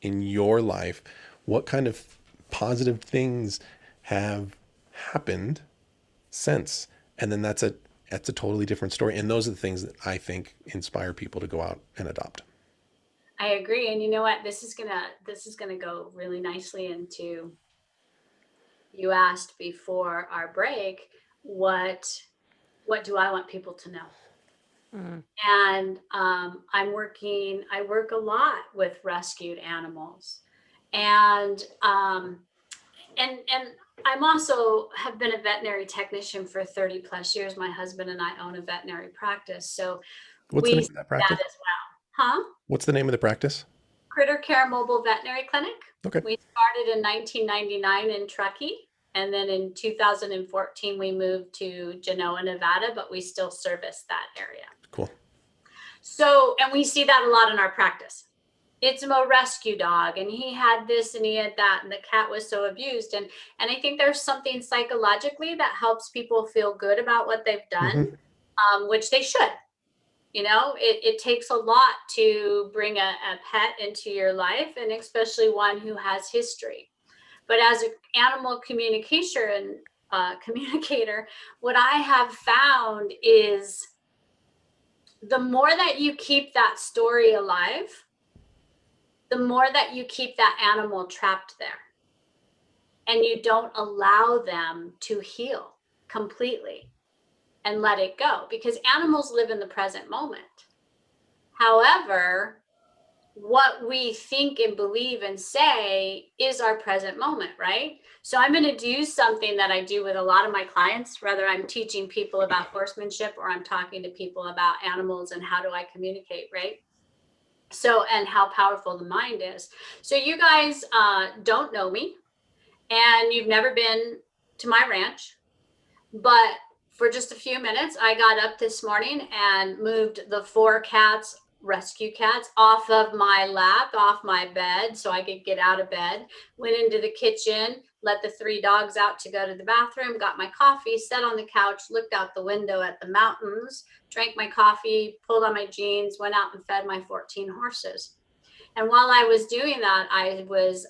in your life? What kind of positive things have happened since? And then that's a totally different story. And those are the things that I think inspire people to go out and adopt. I agree. And you know what? This is gonna go really nicely into, you asked before our break, what do I want people to know? Mm. And I work a lot with rescued animals, and and I'm also have been a veterinary technician for 30 plus years. My husband and I own a veterinary practice, so What's the we name see of that that practice? as well. Huh? What's the name of the practice? Critter Care Mobile Veterinary Clinic. Okay. We started in 1999 in Truckee, and then in 2014 we moved to Genoa, Nevada, but we still service that area. Cool. So, and we see that a lot in our practice. It's a rescue dog, and he had this and he had that, and the cat was so abused. And I think there's something psychologically that helps people feel good about what they've done, Mm-hmm. which they should. You know, it takes a lot to bring a pet into your life, and especially one who has history. But as an animal communicator, what I have found is the more that you keep that story alive, the more that you keep that animal trapped there and you don't allow them to heal completely and let it go, because animals live in the present moment. However, what we think and believe and say is our present moment, right? So I'm going to do something that I do with a lot of my clients, whether I'm teaching people about horsemanship or I'm talking to people about animals and how do I communicate, right? So, and how powerful the mind is. So you guys don't know me and you've never been to my ranch, but for just a few minutes, I got up this morning and moved the 4 cats, rescue cats, off of my lap, off my bed, so I could get out of bed. Went into the kitchen, let the 3 dogs out to go to the bathroom, got my coffee, sat on the couch, looked out the window at the mountains, drank my coffee, pulled on my jeans, went out and fed my 14 horses. And while I was doing that, I was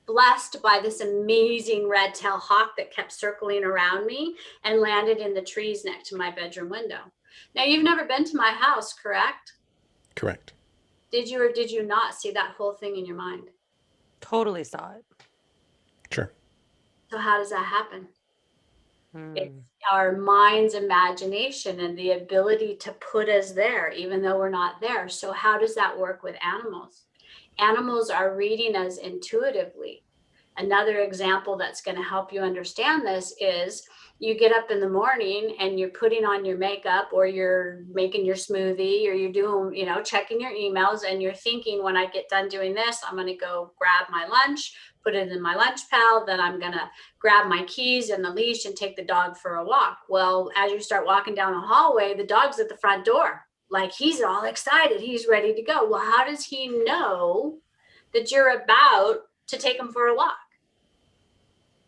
blessed by this amazing red-tailed hawk that kept circling around me and landed in the trees next to my bedroom window. Now, you've never been to my house, correct? Correct. Did you or did you not see that whole thing in your mind? Totally saw it. Sure. So how does that happen? It's our mind's imagination and the ability to put us there, even though we're not there. So how does that work with animals? Animals are reading us intuitively. Another example that's going to help you understand this is you get up in the morning and you're putting on your makeup or you're making your smoothie or you're doing, checking your emails and you're thinking, when I get done doing this, I'm going to go grab my lunch, put it in my lunch pail, then I'm going to grab my keys and the leash and take the dog for a walk. Well, as you start walking down the hallway, the dog's at the front door. Like he's all excited. He's ready to go. Well, how does he know that you're about to take him for a walk?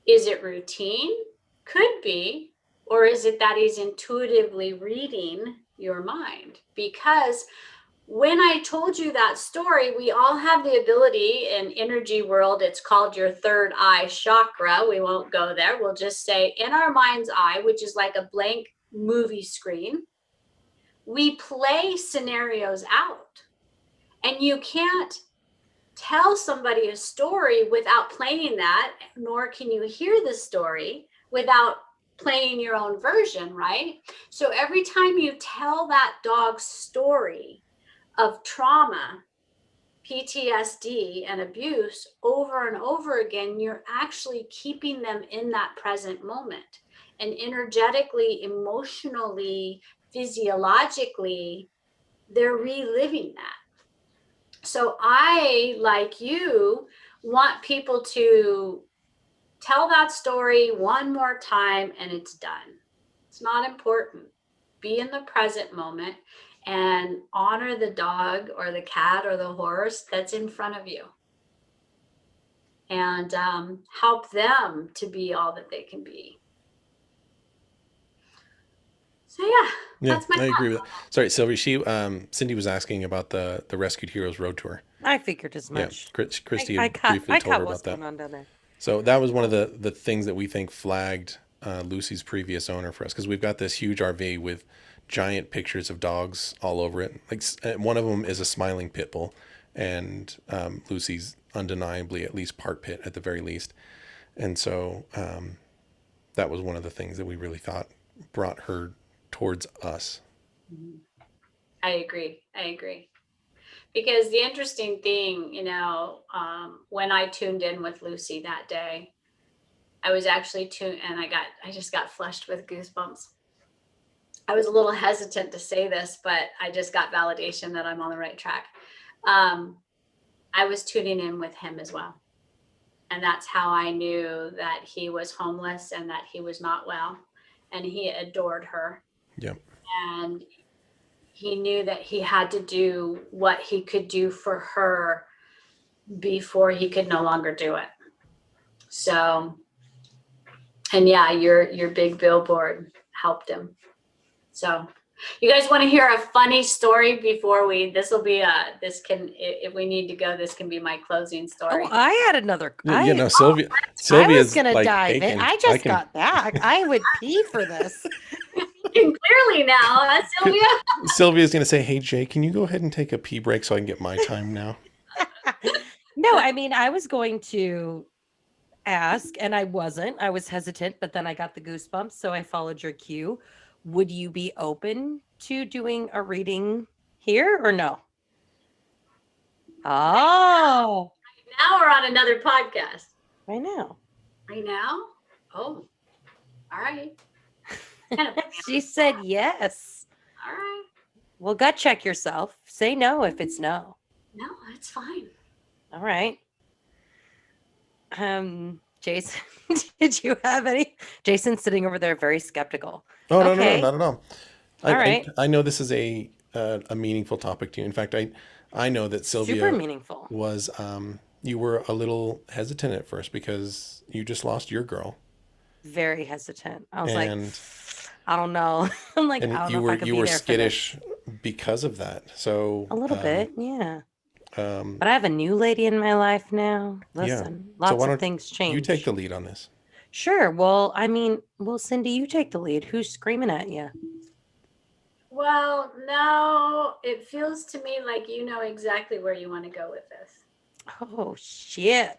Is it routine? Could be. Or is it that he's intuitively reading your mind? Because when I told you that story, we all have the ability in energy world. It's called your third eye chakra. We won't go there. We'll just say in our mind's eye, which is like a blank movie screen, we play scenarios out. And you can't tell somebody a story without playing that, nor can you hear the story without playing your own version, right? So every time you tell that dog's story of trauma, PTSD, and abuse over and over again, you're actually keeping them in that present moment. And energetically, emotionally, physiologically, they're reliving that. So I, like you, want people to tell that story one more time and it's done. It's not important. Be in the present moment and honor the dog or the cat or the horse that's in front of you. And help them to be all that they can be. So that's my I agree with that. Sorry, Sylvia. Cindy was asking about the Rescued Heroes Road Tour. I figured as much. Yeah, Christy I had briefly told her about what's that. going on down there. So that was one of the things that we think flagged Lucy's previous owner for us, because we've got this huge RV with giant pictures of dogs all over it. Like one of them is a smiling pit bull, and Lucy's undeniably at least part pit at the very least. And so that was one of the things that we really thought brought her towards us. I agree. Because the interesting thing, when I tuned in with Lucy that day, I was actually tuned and I just got flushed with goosebumps. I was a little hesitant to say this, but I just got validation that I'm on the right track. I was tuning in with him as well. And that's how I knew that he was homeless and that he was not well. And he adored her. Yep. And he knew that he had to do what he could do for her before he could no longer do it. So, and your big billboard helped him. So you guys want to hear a funny story before if we need to go, this can be my closing story. Oh, I had another. Sylvia. I was going to like dive in. I just got back. I would pee for this. Clearly now, Sylvia. Sylvia's going to say, "Hey, Jay, can you go ahead and take a pee break so I can get my time now?" No, I mean, I was going to ask and I wasn't. I was hesitant, but then I got the goosebumps, so I followed your cue. Would you be open to doing a reading here or no? Oh, Now we're on another podcast. I know. Right now? Oh, all right. Kind of put me She said yes. on- all right. Well, gut check yourself. Say no if it's no. No, it's fine. All right. Jason, did you have any? Jason's sitting over there very skeptical. Oh, no, Okay. not at all. All right. I know this is a meaningful topic to you. In fact, I know that Sylvia Super meaningful. was you were a little hesitant at first because you just lost your girl, Very hesitant. I was and like, I don't know. I'm like, I don't know if I could you be were there skittish because of that. So for this. A little bit, yeah. Um, But I have a new lady in my life now. yeah. Listen, So lots why of don't things change. you take the lead on this? Sure. Well, I mean, well, Cindy, you take the lead. Who's screaming at you? Well, no, it feels to me like you know exactly where you want to go with this. Oh, shit.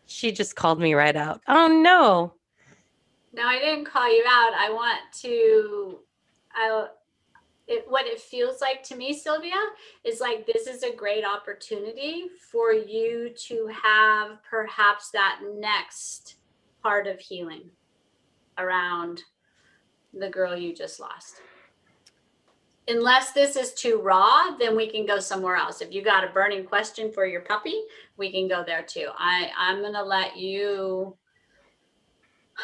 She just called me right out. Oh, no. No, I didn't call you out. I want to, what it feels like to me, Sylvia, is like this is a great opportunity for you to have perhaps that next part of healing around the girl you just lost. Unless this is too raw, then we can go somewhere else. If you got a burning question for your puppy, we can go there too. I'm going to let you.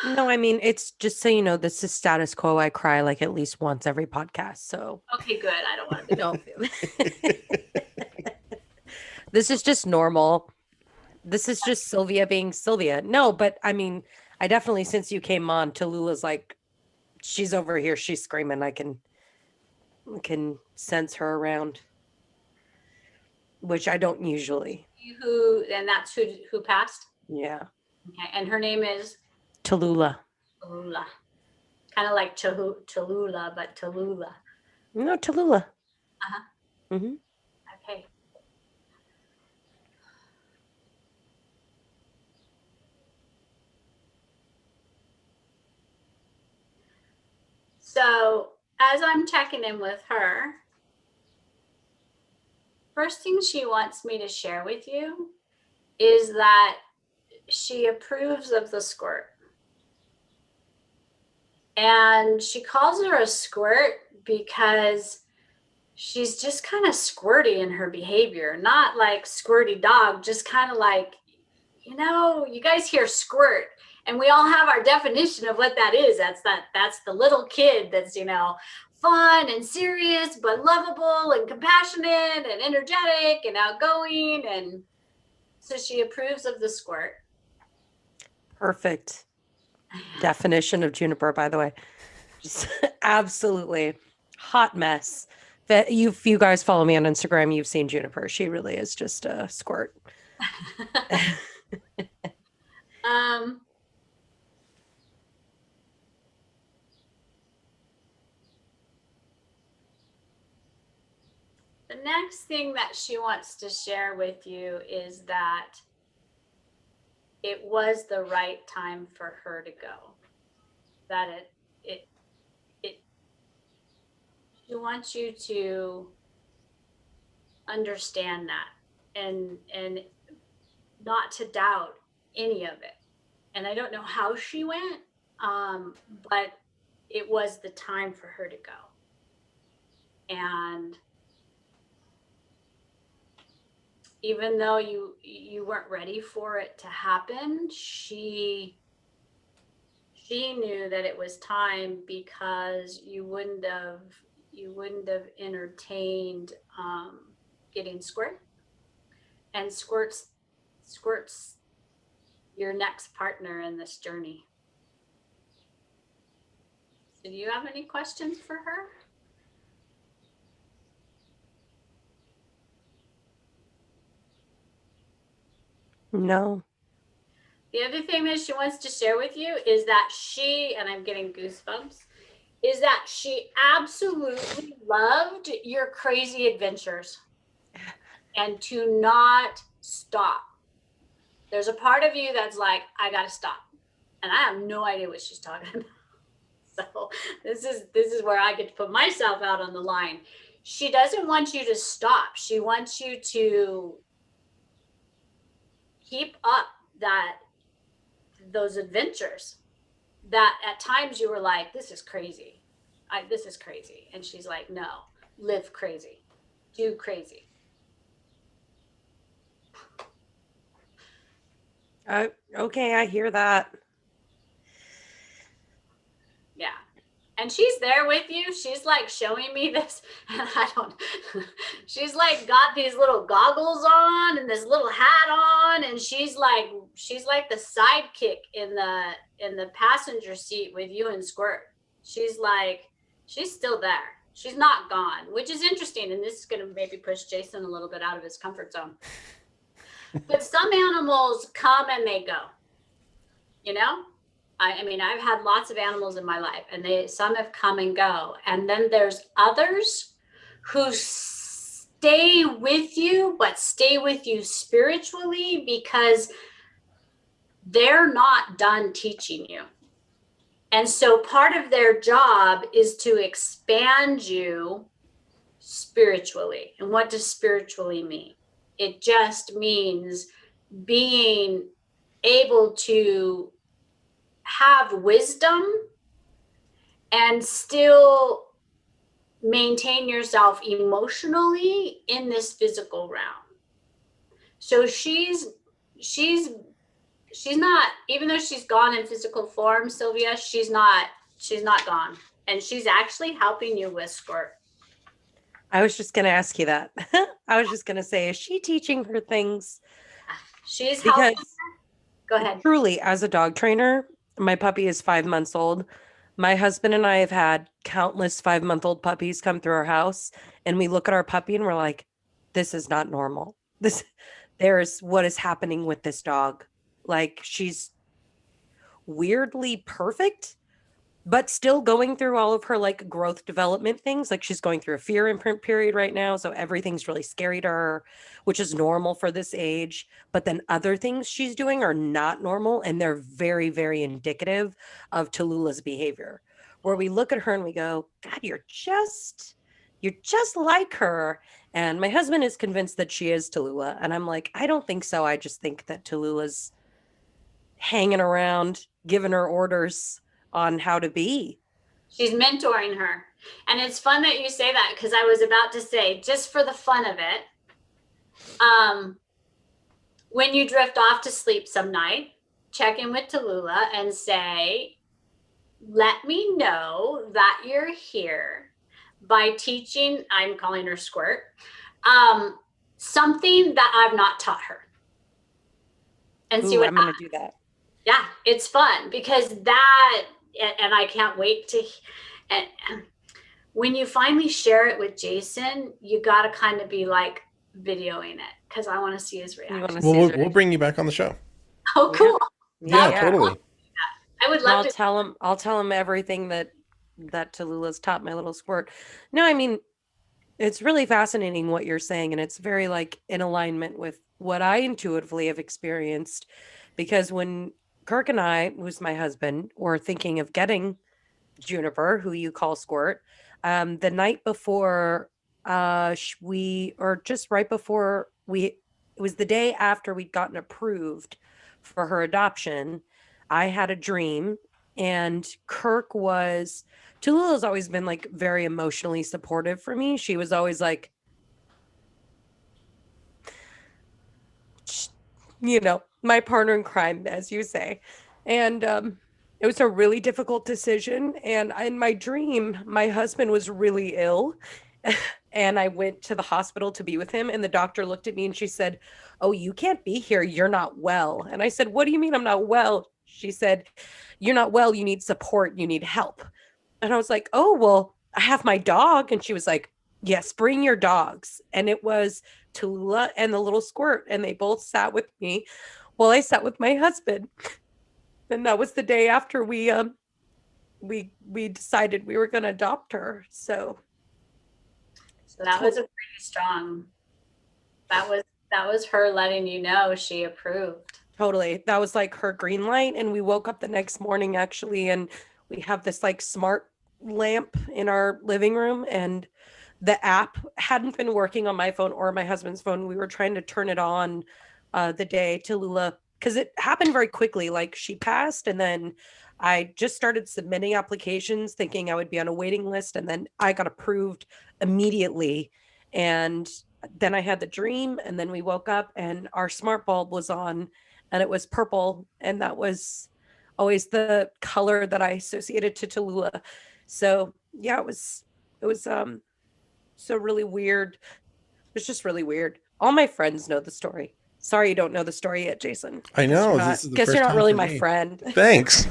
No, I mean, it's just so you know, this is status quo. I cry like at least once every podcast. So, Okay, good. I don't want to be. no. This is just normal. This is just Sylvia being Sylvia. No, but I mean, I definitely, since you came on, Tallulah's like, she's over here. She's screaming. I can sense her around, which I don't usually. And that's who passed. Yeah. Okay, and her name is Tallulah. Tallulah. Kind of like Tallulah, but Tallulah. No, Tallulah. Okay. So as I'm checking in with her, first thing she wants me to share with you is that she approves of the squirt. And she calls her a squirt because she's just kind of squirty in her behavior, not like squirty dog, just kind of like, you guys hear squirt and we all have our definition of what that is. That's the little kid that's, fun and serious, but lovable and compassionate and energetic and outgoing. And so she approves of the squirt. Perfect definition of Juniper, by the way. Just absolutely hot mess. That if you guys follow me on Instagram, you've seen Juniper. She really is just a squirt. The next thing that she wants to share with you is that it was the right time for her to go. That she wants you to understand that and not to doubt any of it. And I don't know how she went, but it was the time for her to go. And even though you weren't ready for it to happen, she knew that it was time because you wouldn't have entertained getting squirt. And squirt's your next partner in this journey. So do you have any questions for her? No. The other thing that she wants to share with you is that and I'm getting goosebumps, is that she absolutely loved your crazy adventures and to not stop. There's a part of you that's like, I gotta stop. And I have no idea what she's talking about. So this is where I get to put myself out on the line. She doesn't want you to stop. She wants you to keep up those adventures that at times you were like, this is crazy. This is crazy. And she's like, no, live crazy, do crazy. Okay, I hear that. Yeah. And she's there with you. She's like showing me this. And I don't, she's like got these little goggles on and this little hat on. And she's like the sidekick in the passenger seat with you and Squirt. She's still there. She's not gone, which is interesting. And this is going to maybe push Jasen a little bit out of his comfort zone. But some animals come and they go, you know? I mean, I've had lots of animals in my life, and some have come and go. And then there's others who stay with you, but stay with you spiritually because they're not done teaching you. And so part of their job is to expand you spiritually. And what does spiritually mean? It just means being able to have wisdom and still maintain yourself emotionally in this physical realm. So she's not, even though she's gone in physical form, Sylvia, she's not gone. And she's actually helping you with Squirt. I was just going to ask you that. I was just going to say, is she teaching her things? She's helping her. Go ahead. Truly, as a dog trainer, my puppy is 5 months old. My husband and I have had countless 5-month-old puppies come through our house, and we look at our puppy and we're like, this is not normal. There's what is happening with this dog. Like, she's weirdly perfect, but still going through all of her like growth development things. Like, she's going through a fear imprint period right now. So everything's really scary to her, which is normal for this age. But then other things she's doing are not normal. And they're very, very indicative of Tallulah's behavior, where we look at her and we go, God, you're just like her. And my husband is convinced that she is Tallulah. And I'm like, I don't think so. I just think that Tallulah's hanging around, giving her orders on how to be. She's mentoring her. And it's fun that you say that, because I was about to say, just for the fun of it, when you drift off to sleep some night, check in with Tallulah and say, let me know that you're here by teaching, I'm calling her Squirt, something that I've not taught her. And see what I'm going to do that. Yeah, it's fun because that, and I can't wait to, and when you finally share it with Jasen, you got to kind of be like videoing it because I want to see his reaction. Well, we'll bring you back on the show. Oh, cool. Yeah, totally. I would love to. I'll tell him everything that Tallulah's taught my little Squirt. No, I mean, it's really fascinating what you're saying. And it's very like in alignment with what I intuitively have experienced, because when Kirk and I, who's my husband, were thinking of getting Juniper, who you call Squirt, the night before just right before it was the day after we'd gotten approved for her adoption, I had a dream, and Tallulah's always been like very emotionally supportive for me. She was always like, my partner in crime, as you say. And it was a really difficult decision. And in my dream, my husband was really ill. And I went to the hospital to be with him. And the doctor looked at me and she said, oh, you can't be here. You're not well. And I said, what do you mean I'm not well? She said, you're not well. You need support. You need help. And I was like, oh, well, I have my dog. And she was like, yes, bring your dogs. And it was Tallulah and the little Squirt. And they both sat with me while I sat with my husband. And that was the day after we we decided we were going to adopt her. So that was a pretty strong, that was her letting you know she approved. totally. That was like her green light. And we woke up the next morning actually, and we have this like smart lamp in our living room, and the app hadn't been working on my phone or my husband's phone. We were trying to turn it on the day Tallulah, because it happened very quickly. Like she passed, and then I just started submitting applications thinking I would be on a waiting list, and then I got approved immediately. And then I had the dream, and then we woke up and our smart bulb was on, and it was purple, and that was always the color that I associated to Tallulah. So yeah, it was so really weird. It was just really weird. All my friends know the story. Sorry you don't know the story yet, Jason. I know, this is the Guess first you're not time really for my me. friend. Thanks.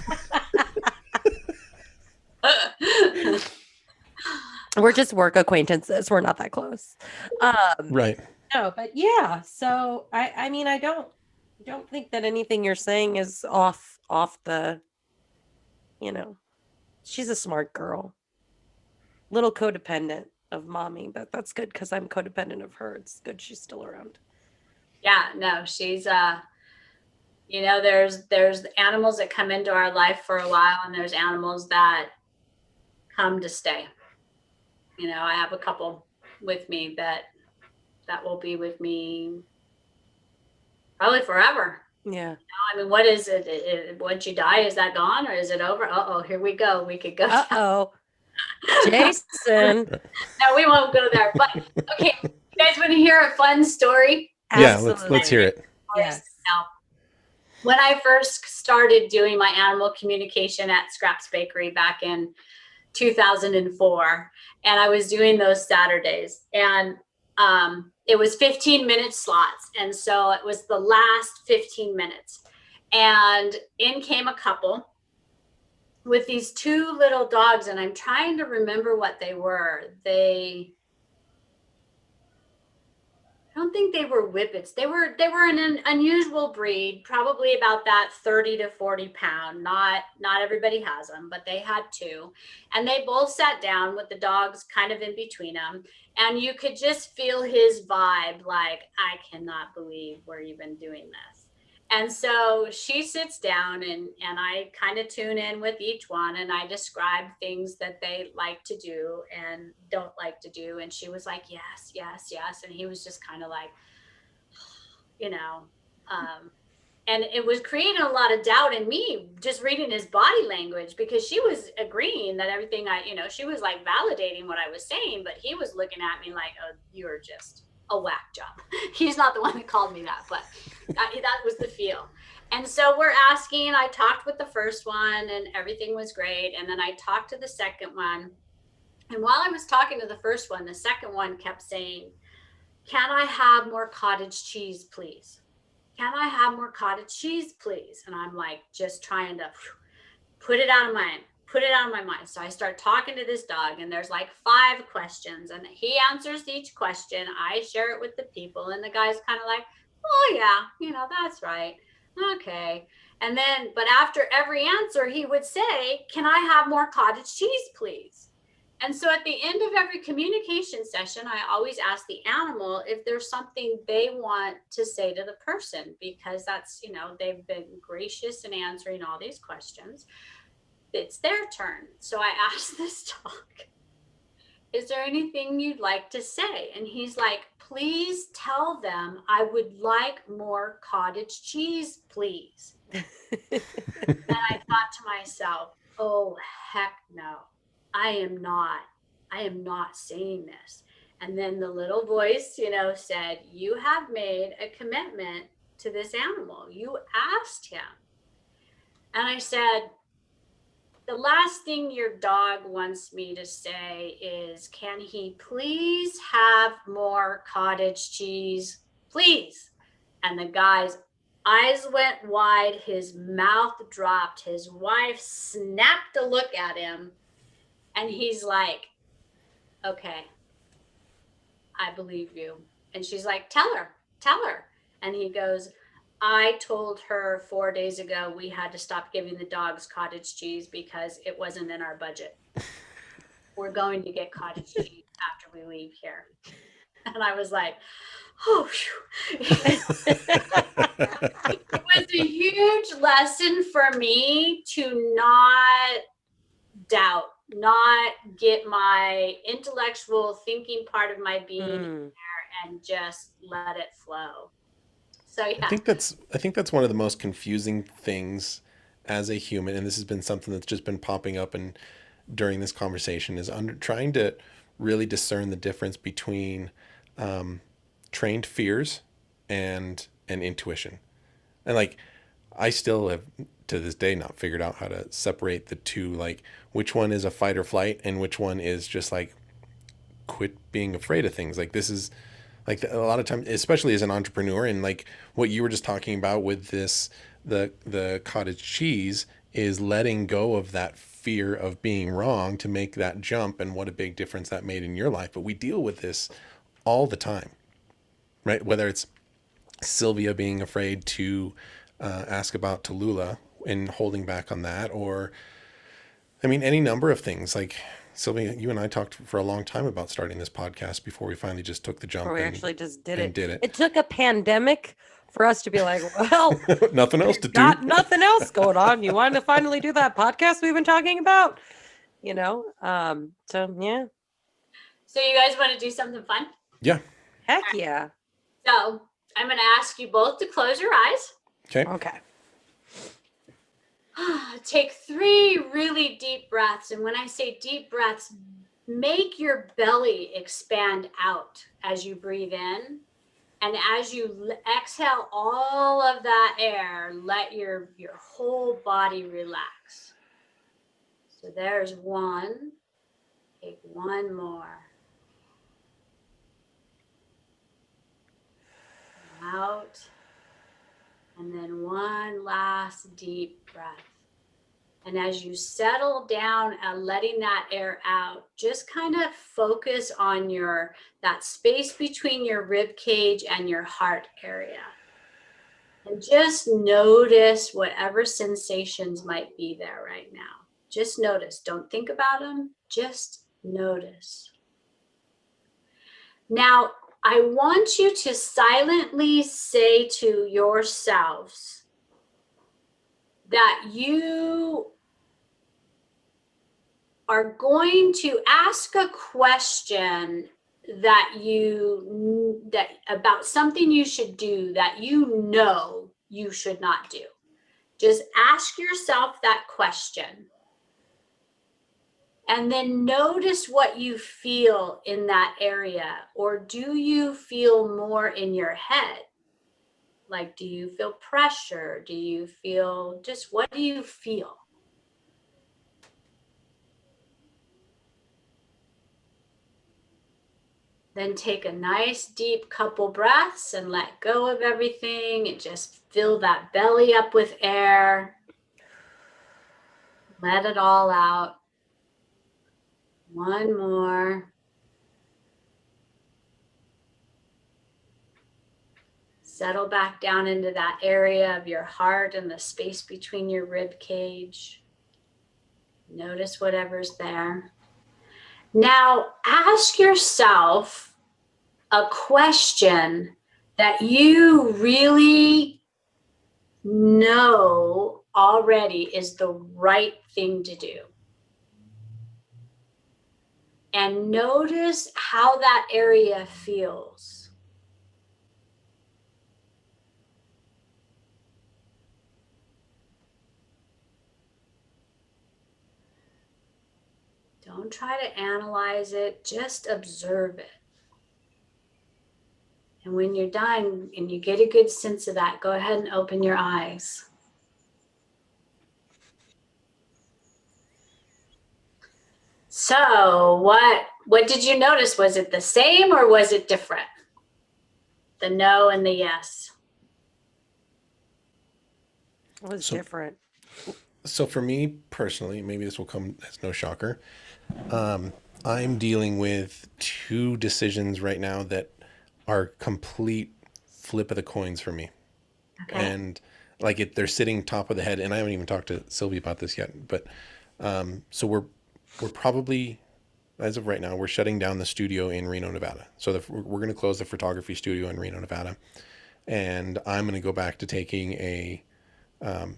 We're just work acquaintances. We're not that close. Right. No, but yeah. So I mean, I don't think that anything you're saying is off the, you know, she's a smart girl. Little codependent of mommy, but that's good because I'm codependent of her. It's good she's still around. Yeah, no, she's there's animals that come into our life for a while, and there's animals that come to stay. I have a couple with me that will be with me probably forever. Yeah. I mean, what is it? Once you die, is that gone or is it over? Uh-oh, here we go. We could go. Uh-oh. Jason. No, we won't go there. But okay, you guys want to hear a fun story? Yeah, let's hear it. Yes. Now, when I first started doing my animal communication at Scraps Bakery back in 2004, and I was doing those Saturdays, and it was 15-minute slots, and so it was the last 15 minutes, and in came a couple with these two little dogs, and I'm trying to remember what they were. I don't think they were whippets. They were an unusual breed, probably about that 30 to 40 pound. Not everybody has them, but they had two. And they both sat down with the dogs kind of in between them. And you could just feel his vibe, like, I cannot believe we're even doing this. And so she sits down, and I kind of tune in with each one, and I describe things that they like to do and don't like to do. And she was like, yes, yes, yes. And he was just kind of like, and it was creating a lot of doubt in me just reading his body language, because she was agreeing that everything she was like validating what I was saying, but he was looking at me like, oh, you're just a whack job. He's not the one that called me that, but that was the feel. And so we're asking, I talked with the first one and everything was great. And then I talked to the second one. And while I was talking to the first one, the second one kept saying, can I have more cottage cheese, please? Can I have more cottage cheese, please? And I'm like, just trying to put it out of my mind. So I start talking to this dog, and there's like 5 questions, and he answers each question. I share it with the people, and the guy's kind of like, oh yeah, that's right. Okay. And then, but after every answer, he would say, can I have more cottage cheese, please? And so at the end of every communication session, I always ask the animal if there's something they want to say to the person, because that's, they've been gracious in answering all these questions. It's their turn. So I asked this dog, is there anything you'd like to say? And he's like, please tell them I would like more cottage cheese, please. And I thought to myself, oh, heck no, I am not saying this. And then the little voice, said, you have made a commitment to this animal. You asked him. And I said, the last thing your dog wants me to say is, can he please have more cottage cheese, please? And the guy's eyes went wide, his mouth dropped, his wife snapped a look at him, and he's like, okay, I believe you. And she's like, tell her. And he goes, I told her 4 days ago we had to stop giving the dogs cottage cheese because it wasn't in our budget. We're going to get cottage cheese after we leave here. And I was like, oh, it was a huge lesson for me to not doubt, not get my intellectual thinking part of my being in there and just let it flow. So yeah. I think that's one of the most confusing things as a human, and this has been something that's just been popping up and during this conversation is trying to really discern the difference between trained fears and intuition. And like I still have to this day not figured out how to separate the two, like which one is a fight or flight and which one is just like quit being afraid of things. Like this is like a lot of times, especially as an entrepreneur, and like what you were just talking about with this, the cottage cheese is letting go of that fear of being wrong to make that jump, and what a big difference that made in your life. But we deal with this all the time, right? Whether it's Sylvia being afraid to ask about Tallulah and holding back on that, or I mean, any number of things. Like Sylvia, you and I talked for a long time about starting this podcast before we finally just took the jump. Or we actually just did it. Did it. It took a pandemic for us to be like, well, nothing else to do. Got nothing else going on. You wanted to finally do that podcast we've been talking about, you know? So yeah. So you guys want to do something fun? Yeah. Heck yeah. So I'm going to ask you both to close your eyes. Okay. Okay. Take 3 really deep breaths. And when I say deep breaths, make your belly expand out as you breathe in. And as you exhale all of that air, let your whole body relax. So there's 1. Take 1 more. Out. And then 1 last deep breath. And as you settle down and letting that air out, just kind of focus on that space between your rib cage and your heart area. And just notice whatever sensations might be there right now. Just notice. Don't think about them. Just notice. Now, I want you to silently say to yourselves that you are going to ask a question that about something you should do that you should not do. Just ask yourself that question. And then notice what you feel in that area. Or do you feel more in your head? Like, do you feel pressure? Do you feel what do you feel? Then take a nice deep couple breaths and let go of everything and just fill that belly up with air. Let it all out. 1 more. Settle back down into that area of your heart and the space between your rib cage. Notice whatever's there. Now ask yourself a question that you really know already is the right thing to do. And notice how that area feels. Don't try to analyze it, just observe it. And when you're done and you get a good sense of that, go ahead and open your eyes. So what did you notice? Was it the same or was it different? The no and the yes. It was different. So for me personally, maybe this will come as no shocker. I'm dealing with 2 decisions right now that are complete flip of the coins for me. Okay. and like they're sitting top of the head. And I haven't even talked to Sylvia about this yet, but so we're probably, as of right now, we're shutting down the studio in Reno, Nevada. So we're going to close the photography studio in Reno, Nevada, and I'm going to go back to taking a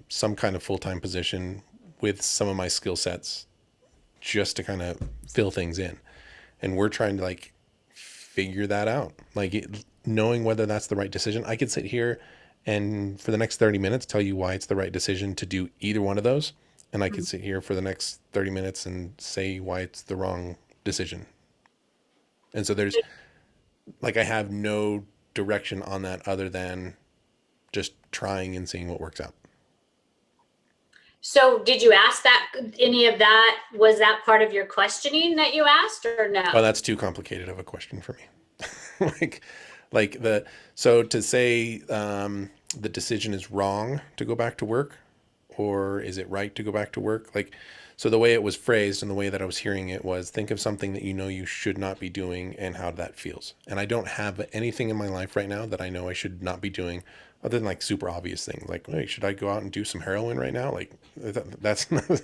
some kind of full time position with some of my skill sets just to kind of fill things in. And we're trying to like figure that out, like knowing whether that's the right decision. I could sit here and for the next 30 minutes tell you why it's the right decision to do either one of those. And I could sit here for the next 30 minutes and say why it's the wrong decision. And so there's like, I have no direction on that other than just trying and seeing what works out. So did you ask that, any of that, was that part of your questioning that you asked or Well, no? that's too complicated of a question for me. like, like the so to say the decision is wrong to go back to work, or is it right to go back to work? Like, so the way it was phrased and the way that I was hearing it was, think of something that you know you should not be doing and how that feels. And I don't have anything in my life right now that I know I should not be doing, other than like super obvious things like, hey, should I go out and do some heroin right now? Like that's not,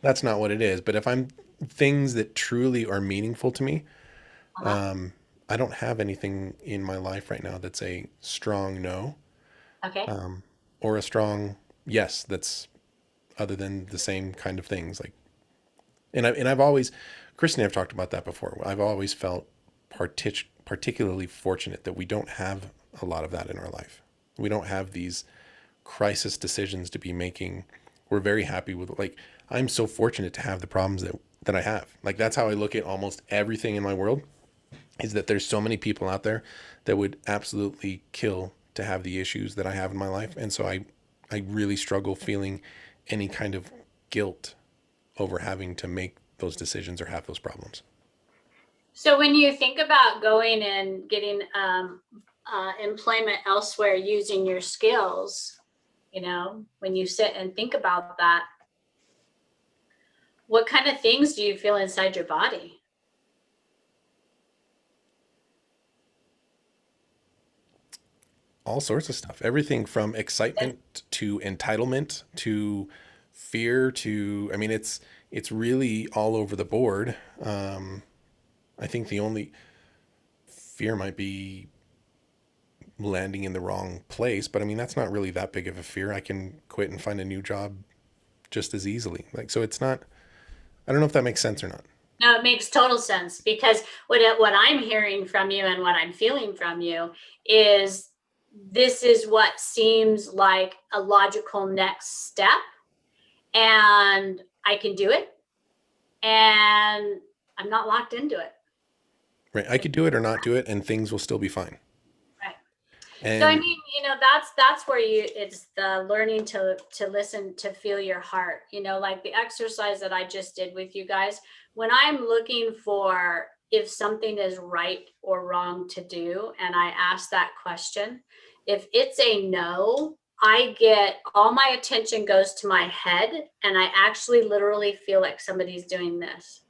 that's not what it is. But if I'm things that truly are meaningful to me, Uh-huh. I don't have anything in my life right now that's a strong no, Okay. or a strong yes that's other than the same kind of things. Like, I've always, Kristen and I've talked about that before. I've always felt particularly fortunate that we don't have a lot of that in our life. We don't have these crisis decisions to be making. We're very happy with, like, I'm so fortunate to have the problems that I have. Like, that's how I look at almost everything in my world, is that there's so many people out there that would absolutely kill to have the issues that I have in my life. And so I really struggle feeling any kind of guilt over having to make those decisions or have those problems. So when you think about going and getting employment elsewhere using your skills, when you sit and think about that, what kind of things do you feel inside your body? All sorts of stuff. Everything from excitement to entitlement to fear to, I mean, it's really all over the board. I think the only fear might be landing in the wrong place, but I mean, that's not really that big of a fear. I can quit and find a new job just as easily. Like, so it's not, I don't know if that makes sense or not. No, it makes total sense, because what I'm hearing from you and what I'm feeling from you is this is what seems like a logical next step, and I can do it, and I'm not locked into it. Right. I could do it or not do it and things will still be fine. Right. So I And mean, that's where it's the learning to listen, to feel your heart. Like the exercise that I just did with you guys. When I'm looking for if something is right or wrong to do, and I ask that question, if it's a no, I get all my attention goes to my head, and I actually literally feel like somebody's doing this.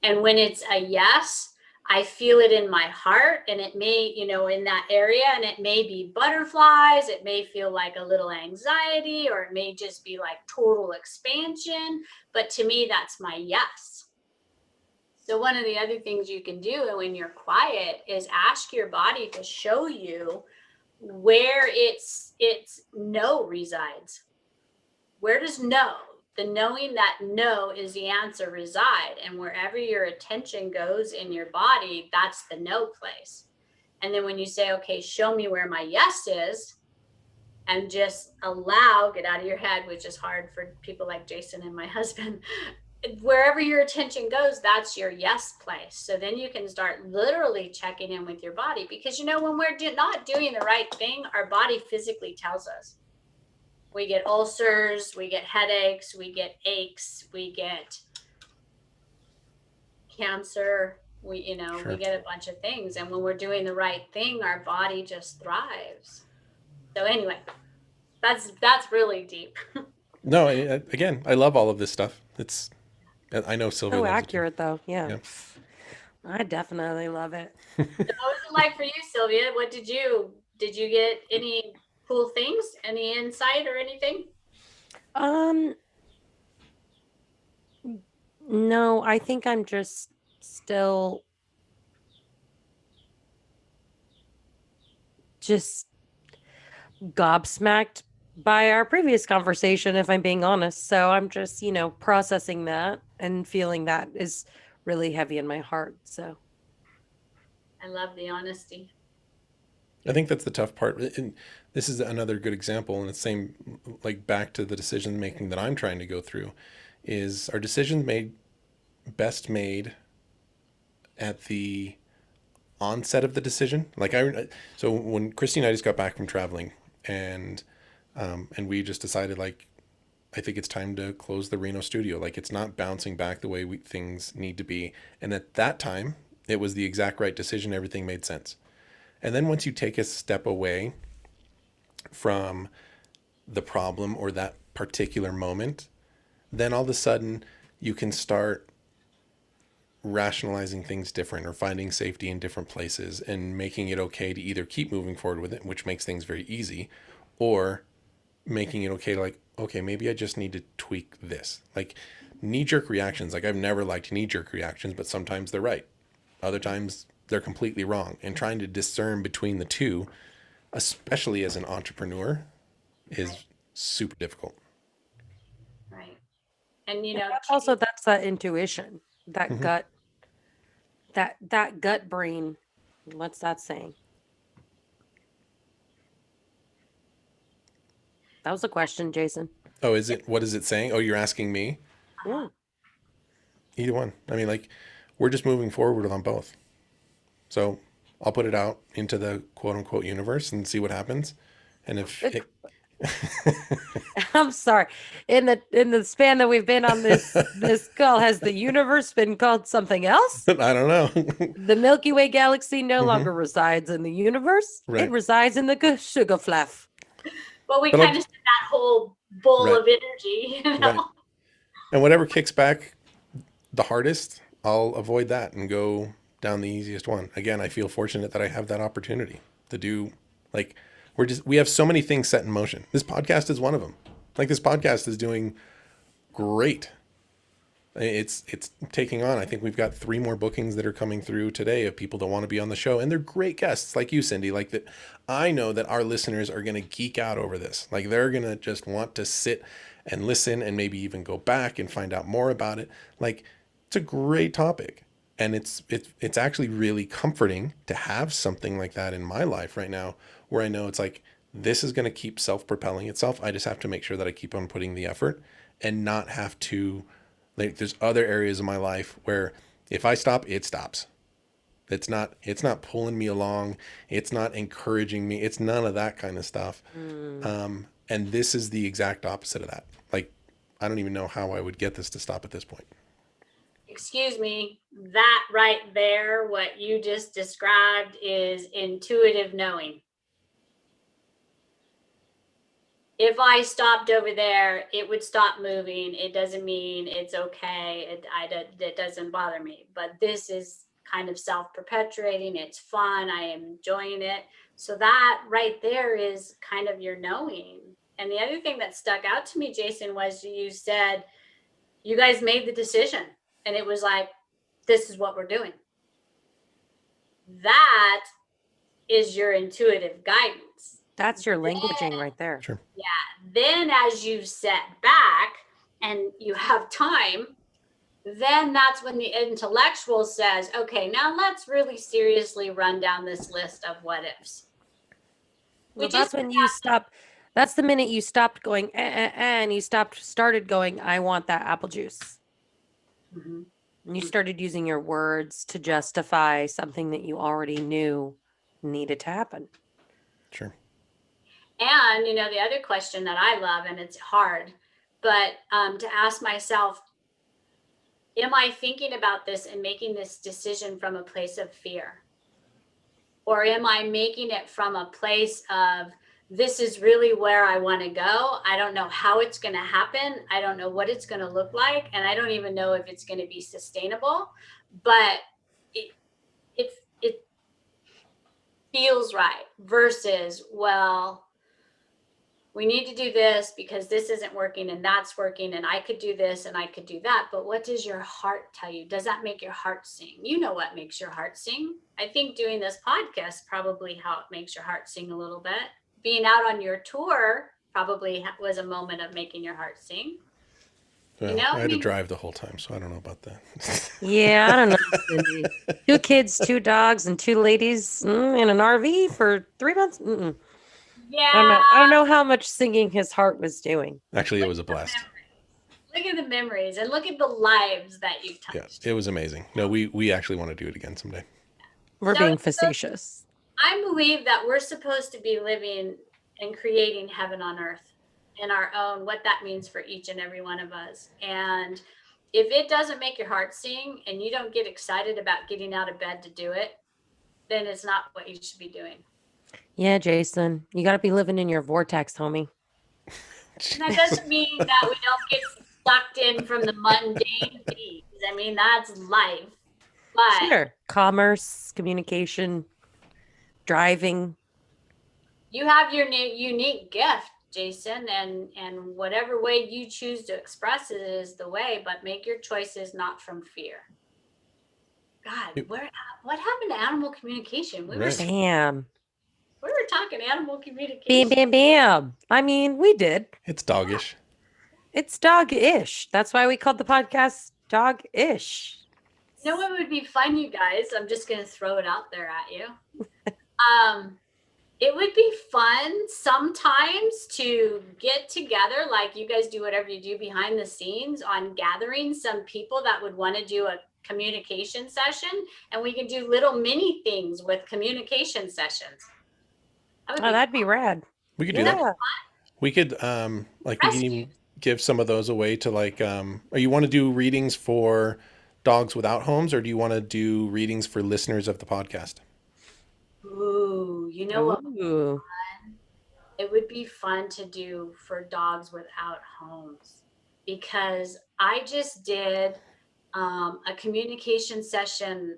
And when it's a yes, I feel it in my heart, and it may, in that area, and it may be butterflies, it may feel like a little anxiety, or it may just be like total expansion. But to me, that's my yes. So one of the other things you can do when you're quiet is ask your body to show you where its no resides. Where does no, the knowing that no is the answer, reside? And wherever your attention goes in your body, that's the no place. And then when you say, okay, show me where my yes is, and just allow, get out of your head, which is hard for people like Jasen and my husband, wherever your attention goes, that's your yes place. So then you can start literally checking in with your body, because when we're not doing the right thing, our body physically tells us. We get ulcers, we get headaches, we get aches, we get cancer, we sure. get a bunch of things. And when we're doing the right thing, our body just thrives. So anyway, that's really deep. No, again, I love all of this stuff. I know Sylvia So loves it too. accurate, though. Yeah. Yeah. I definitely love it. So what was it like for you, Sylvia? What did you get any cool things? Any insight or anything? No, I think I'm just still just gobsmacked by our previous conversation, if I'm being honest. So I'm just, processing that and feeling that is really heavy in my heart. So I love the honesty. I think that's the tough part. And this is another good example. And it's same, like back to the decision making that I'm trying to go through is our decisions best made at the onset of the decision. So when Christy and I just got back from traveling and, and we just decided like, I think it's time to close the Reno studio. Like it's not bouncing back the way things need to be. And at that time, it was the exact right decision. Everything made sense. And then once you take a step away from the problem or that particular moment, then all of a sudden you can start rationalizing things different or finding safety in different places and making it okay to either keep moving forward with it, which makes things very easy, or making it okay to like, okay, maybe I just need to tweak this. Like knee-jerk reactions, like I've never liked knee-jerk reactions, but sometimes they're right. Other times they're completely wrong. And trying to discern between the two, especially as an entrepreneur, is super difficult. Right. And that's that intuition, that Mm-hmm. gut, that gut brain. What's that saying? That was a question, Jason. Oh, is it? What is it saying? Oh, you're asking me? Yeah. Either one. I mean, like, we're just moving forward on both. So I'll put it out into the quote unquote universe and see what happens. And if it, I'm sorry. In the span that we've been on this call, has the universe been called something else? I don't know. The Milky Way galaxy no longer resides in the universe. Right. It resides in the sugar fluff. Well, we But kind of said that whole bowl Right. of energy, Right. And whatever kicks back the hardest, I'll avoid that and go down the easiest one. Again, I feel fortunate that I have that opportunity to do like we have so many things set in motion. This podcast is one of them. Like this podcast is doing great. It's taking on. I think we've got 3 more bookings that are coming through today of people that want to be on the show, and they're great guests like you, Cindy. Like that, I know that our listeners are going to geek out over this. Like they're going to just want to sit and listen and maybe even go back and find out more about it. Like it's a great topic, and it's actually really comforting to have something like that in my life right now, where I know it's like this is going to keep self-propelling itself. I just have to make sure that I keep on putting the effort and not have to. Like there's other areas of my life where if I stop, it stops. It's not pulling me along. It's not encouraging me. It's none of that kind of stuff. And this is the exact opposite of that. Like, I don't even know how I would get this to stop at this point. Excuse me, that right there, what you just described is intuitive knowing. If I stopped over there, it would stop moving. It doesn't mean it's okay. It doesn't bother me. But this is kind of self-perpetuating. It's fun. I am enjoying it. So that right there is kind of your knowing. And the other thing that stuck out to me, Jason, was you said you guys made the decision. And it was like, this is what we're doing. That is your intuitive guidance. That's your languaging right there. Sure. Yeah. Then as you set back and you have time, then that's when the intellectual says, okay, now let's really seriously run down this list of what ifs. Well, that's when you stop. That's the minute you stopped going, and you started going, I want that apple juice. Mm-hmm. And you started using your words to justify something that you already knew needed to happen. Sure. And, the other question that I love, and it's hard, but to ask myself, am I thinking about this and making this decision from a place of fear? Or am I making it from a place of, this is really where I want to go. I don't know how it's going to happen. I don't know what it's going to look like. And I don't even know if it's going to be sustainable, but it feels right versus, well, we need to do this because this isn't working and that's working and I could do this and I could do that. But what does your heart tell you? Does that make your heart sing? You know what makes your heart sing. I think doing this podcast probably how it makes your heart sing a little bit. Being out on your tour probably was a moment of making your heart sing. Well, You know, I had to drive the whole time, so I don't know about that. Yeah, I don't know, Cindy. 2 kids, 2 dogs, and 2 ladies in an RV for 3 months. Mm-mm. yeah. I don't know how much singing his heart was doing. Actually, it was a blast. Look at the memories and look at the lives that you Yeah, touched. it was amazing. No, we actually want to do it again someday. We're So being it's facetious. I believe that we're supposed to be living and creating heaven on earth in our own, what that means for each and every one of us. And if it doesn't make your heart sing and you don't get excited about getting out of bed to do it, then it's not what you should be doing. Yeah, Jason, you got to be living in your vortex, homie. And that doesn't mean that we don't get sucked in from the mundane things. I mean, that's life. But Sure. Commerce, communication, driving. you have your unique gift, Jason, and whatever way you choose to express it is the way, but make your choices not from fear. God, what happened to animal communication? Right. Bam. We were talking animal Bam, communication. bam, bam. I mean, we did. It's doggish. It's dog-ish. That's why we called the podcast Dog-ish. You know what would be fun, you guys? I'm just going to throw it out there at you. It would be fun sometimes to get together, like you guys do whatever you do behind the scenes, on gathering some people that would want to do a communication session, and we can do little mini things with communication sessions. That'd be rad. We could do that. Yeah. We could we could even give some of those away to or you want to do readings for dogs without homes, or do you want to do readings for listeners of the podcast? Ooh, you know what? Ooh. It would be fun to do for dogs without homes, because I just did a communication session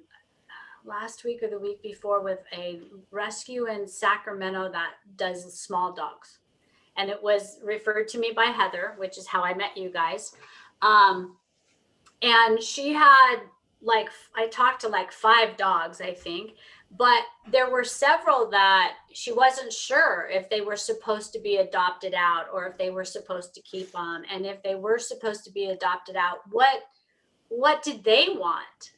last week or the week before with a rescue in Sacramento that does small dogs. And it was referred to me by Heather, which is how I met you guys. And she had I talked to 5 dogs, I think, but there were several that she wasn't sure if they were supposed to be adopted out or if they were supposed to keep them. And if they were supposed to be adopted out, what did they want?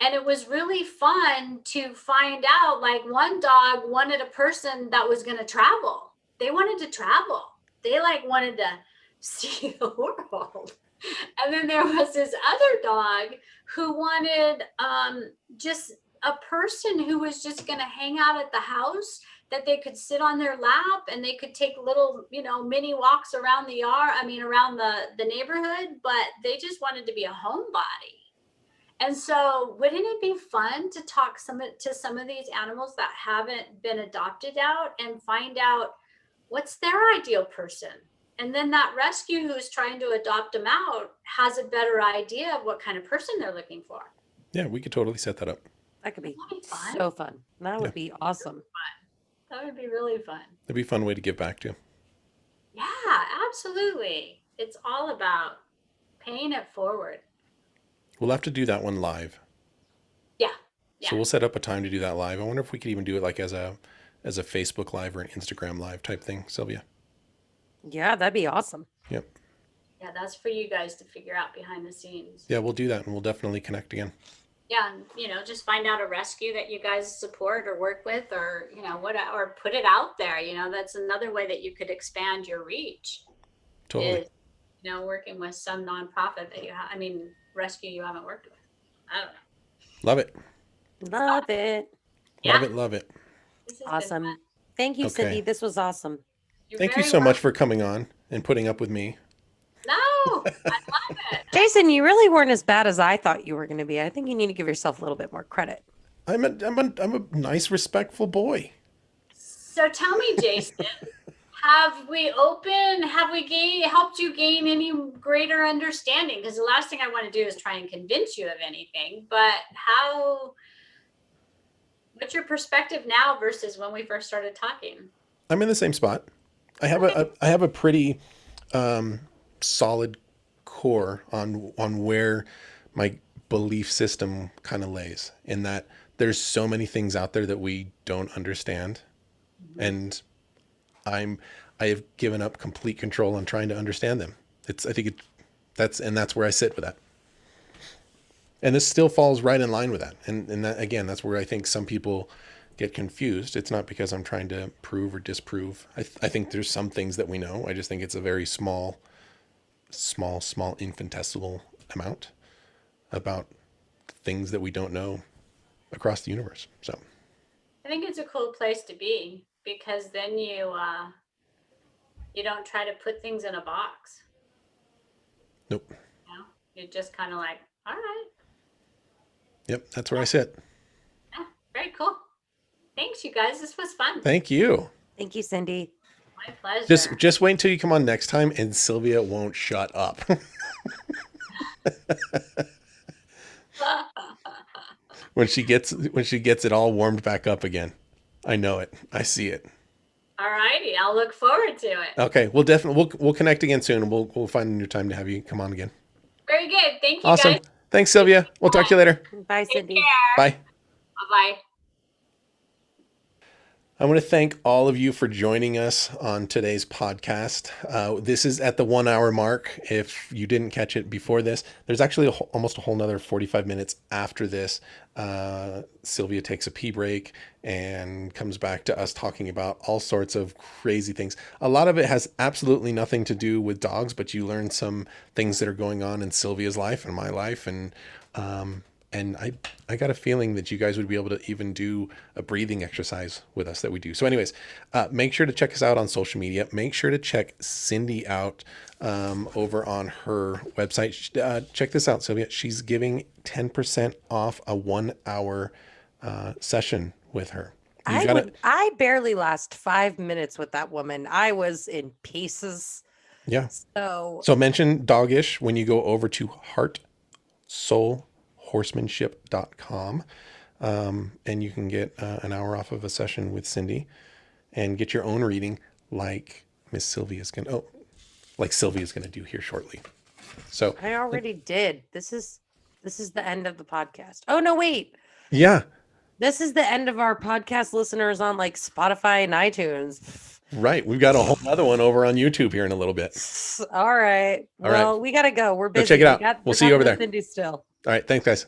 And it was really fun to find out, one dog wanted a person that was going to travel. They wanted to travel. They wanted to see the world. And then there was this other dog who wanted just a person who was just going to hang out at the house, that they could sit on their lap and they could take little, mini walks around the yard, around the neighborhood, but they just wanted to be a homebody. And so wouldn't it be fun to talk to some of these animals that haven't been adopted out and find out what's their ideal person? And then that rescue who's trying to adopt them out has a better idea of what kind of person they're looking for. Yeah, we could totally set that up. That could be fun. so fun. That would be awesome. That would be really fun. That'd be a fun way to give back to. Yeah, absolutely. It's all about paying it forward. We'll have to do that one live. Yeah. So we'll set up a time to do that live. I wonder if we could even do it as a Facebook live or an Instagram live type thing, Sylvia. Yeah, that'd be awesome. Yep. Yeah, that's for you guys to figure out behind the sines. Yeah, we'll do that, and we'll definitely connect again. Yeah, just find out a rescue that you guys support or work with, or or put it out there. That's another way that you could expand your reach. Totally. Is, working with some nonprofit that rescue you haven't worked with. I don't know. Love it. Love it. Yeah. Love it. Love it. This has been Awesome. fun. Thank you, Okay. Cindy. This was awesome. You're Thank you very so much welcome. for coming on and putting up with me. No, I love it. Jason, you really weren't as bad as I thought you were going to be. I think you need to give yourself a little bit more credit. I'm a nice, respectful boy. So tell me, Jason, have we helped you gain any greater understanding? Because the last thing I want to do is try and convince you of anything. But what's your perspective now versus when we first started talking? I'm in the same spot. I have a pretty solid core on where my belief system kind of lays, in that there's so many things out there that we don't understand, and I have given up complete control on trying to understand them. I think that's where I sit with that. And this still falls right in line with that. And that, again, that's where I think some people get confused. It's not because I'm trying to prove or disprove. I think there's some things that we know. I just think it's a very small infinitesimal amount about things that we don't know across the universe. So I think it's a cool place to be, because then you don't try to put things in a box. nope. You know, you're just kind of like, all right, Yep, that's where I sit. yeah, very cool. Thanks, you guys. This was fun. Thank you. Thank you, Cindy. My pleasure. Just wait until you come on next time and Sylvia won't shut up. when she gets it all warmed back up again. I know it. I see it. All righty. I'll look forward to it. Okay, we'll connect again soon, and we'll find a new time to have you come on again. Very good. Thank you, Awesome. guys. Thanks, Sylvia. We'll talk to you later. Bye, Take Cindy. care. Bye. Bye-bye. I want to thank all of you for joining us on today's podcast. This is at the 1 hour mark. If you didn't catch it before this, there's actually almost a whole nother 45 minutes after this. Sylvia takes a pee break and comes back to us talking about all sorts of crazy things. A lot of it has absolutely nothing to do with dogs, but you learn some things that are going on in Sylvia's life and my life. And I got a feeling that you guys would be able to even do a breathing exercise with us that we do. So anyways, make sure to check us out on social media. Make sure to check Cindy out over on her website. Check this out, Sylvia. She's giving 10% off a 1 hour session with her. I barely last 5 minutes with that woman. I was in pieces. Yeah. So So mention Dogish when you go over to heartsoulhorsemanship.com, and you can get an hour off of a session with Cindy and get your own reading like Sylvia's going to do here shortly. So I already did. This is the end of the podcast. Oh no, wait. yeah, This is the end of our podcast listeners on like Spotify and iTunes. right. We've got a whole other one over on YouTube here in a little bit. All right. All Well, right. we gotta go. We're Go busy. check it out. We'll see you over there. Cindy still. All right. Thanks, guys.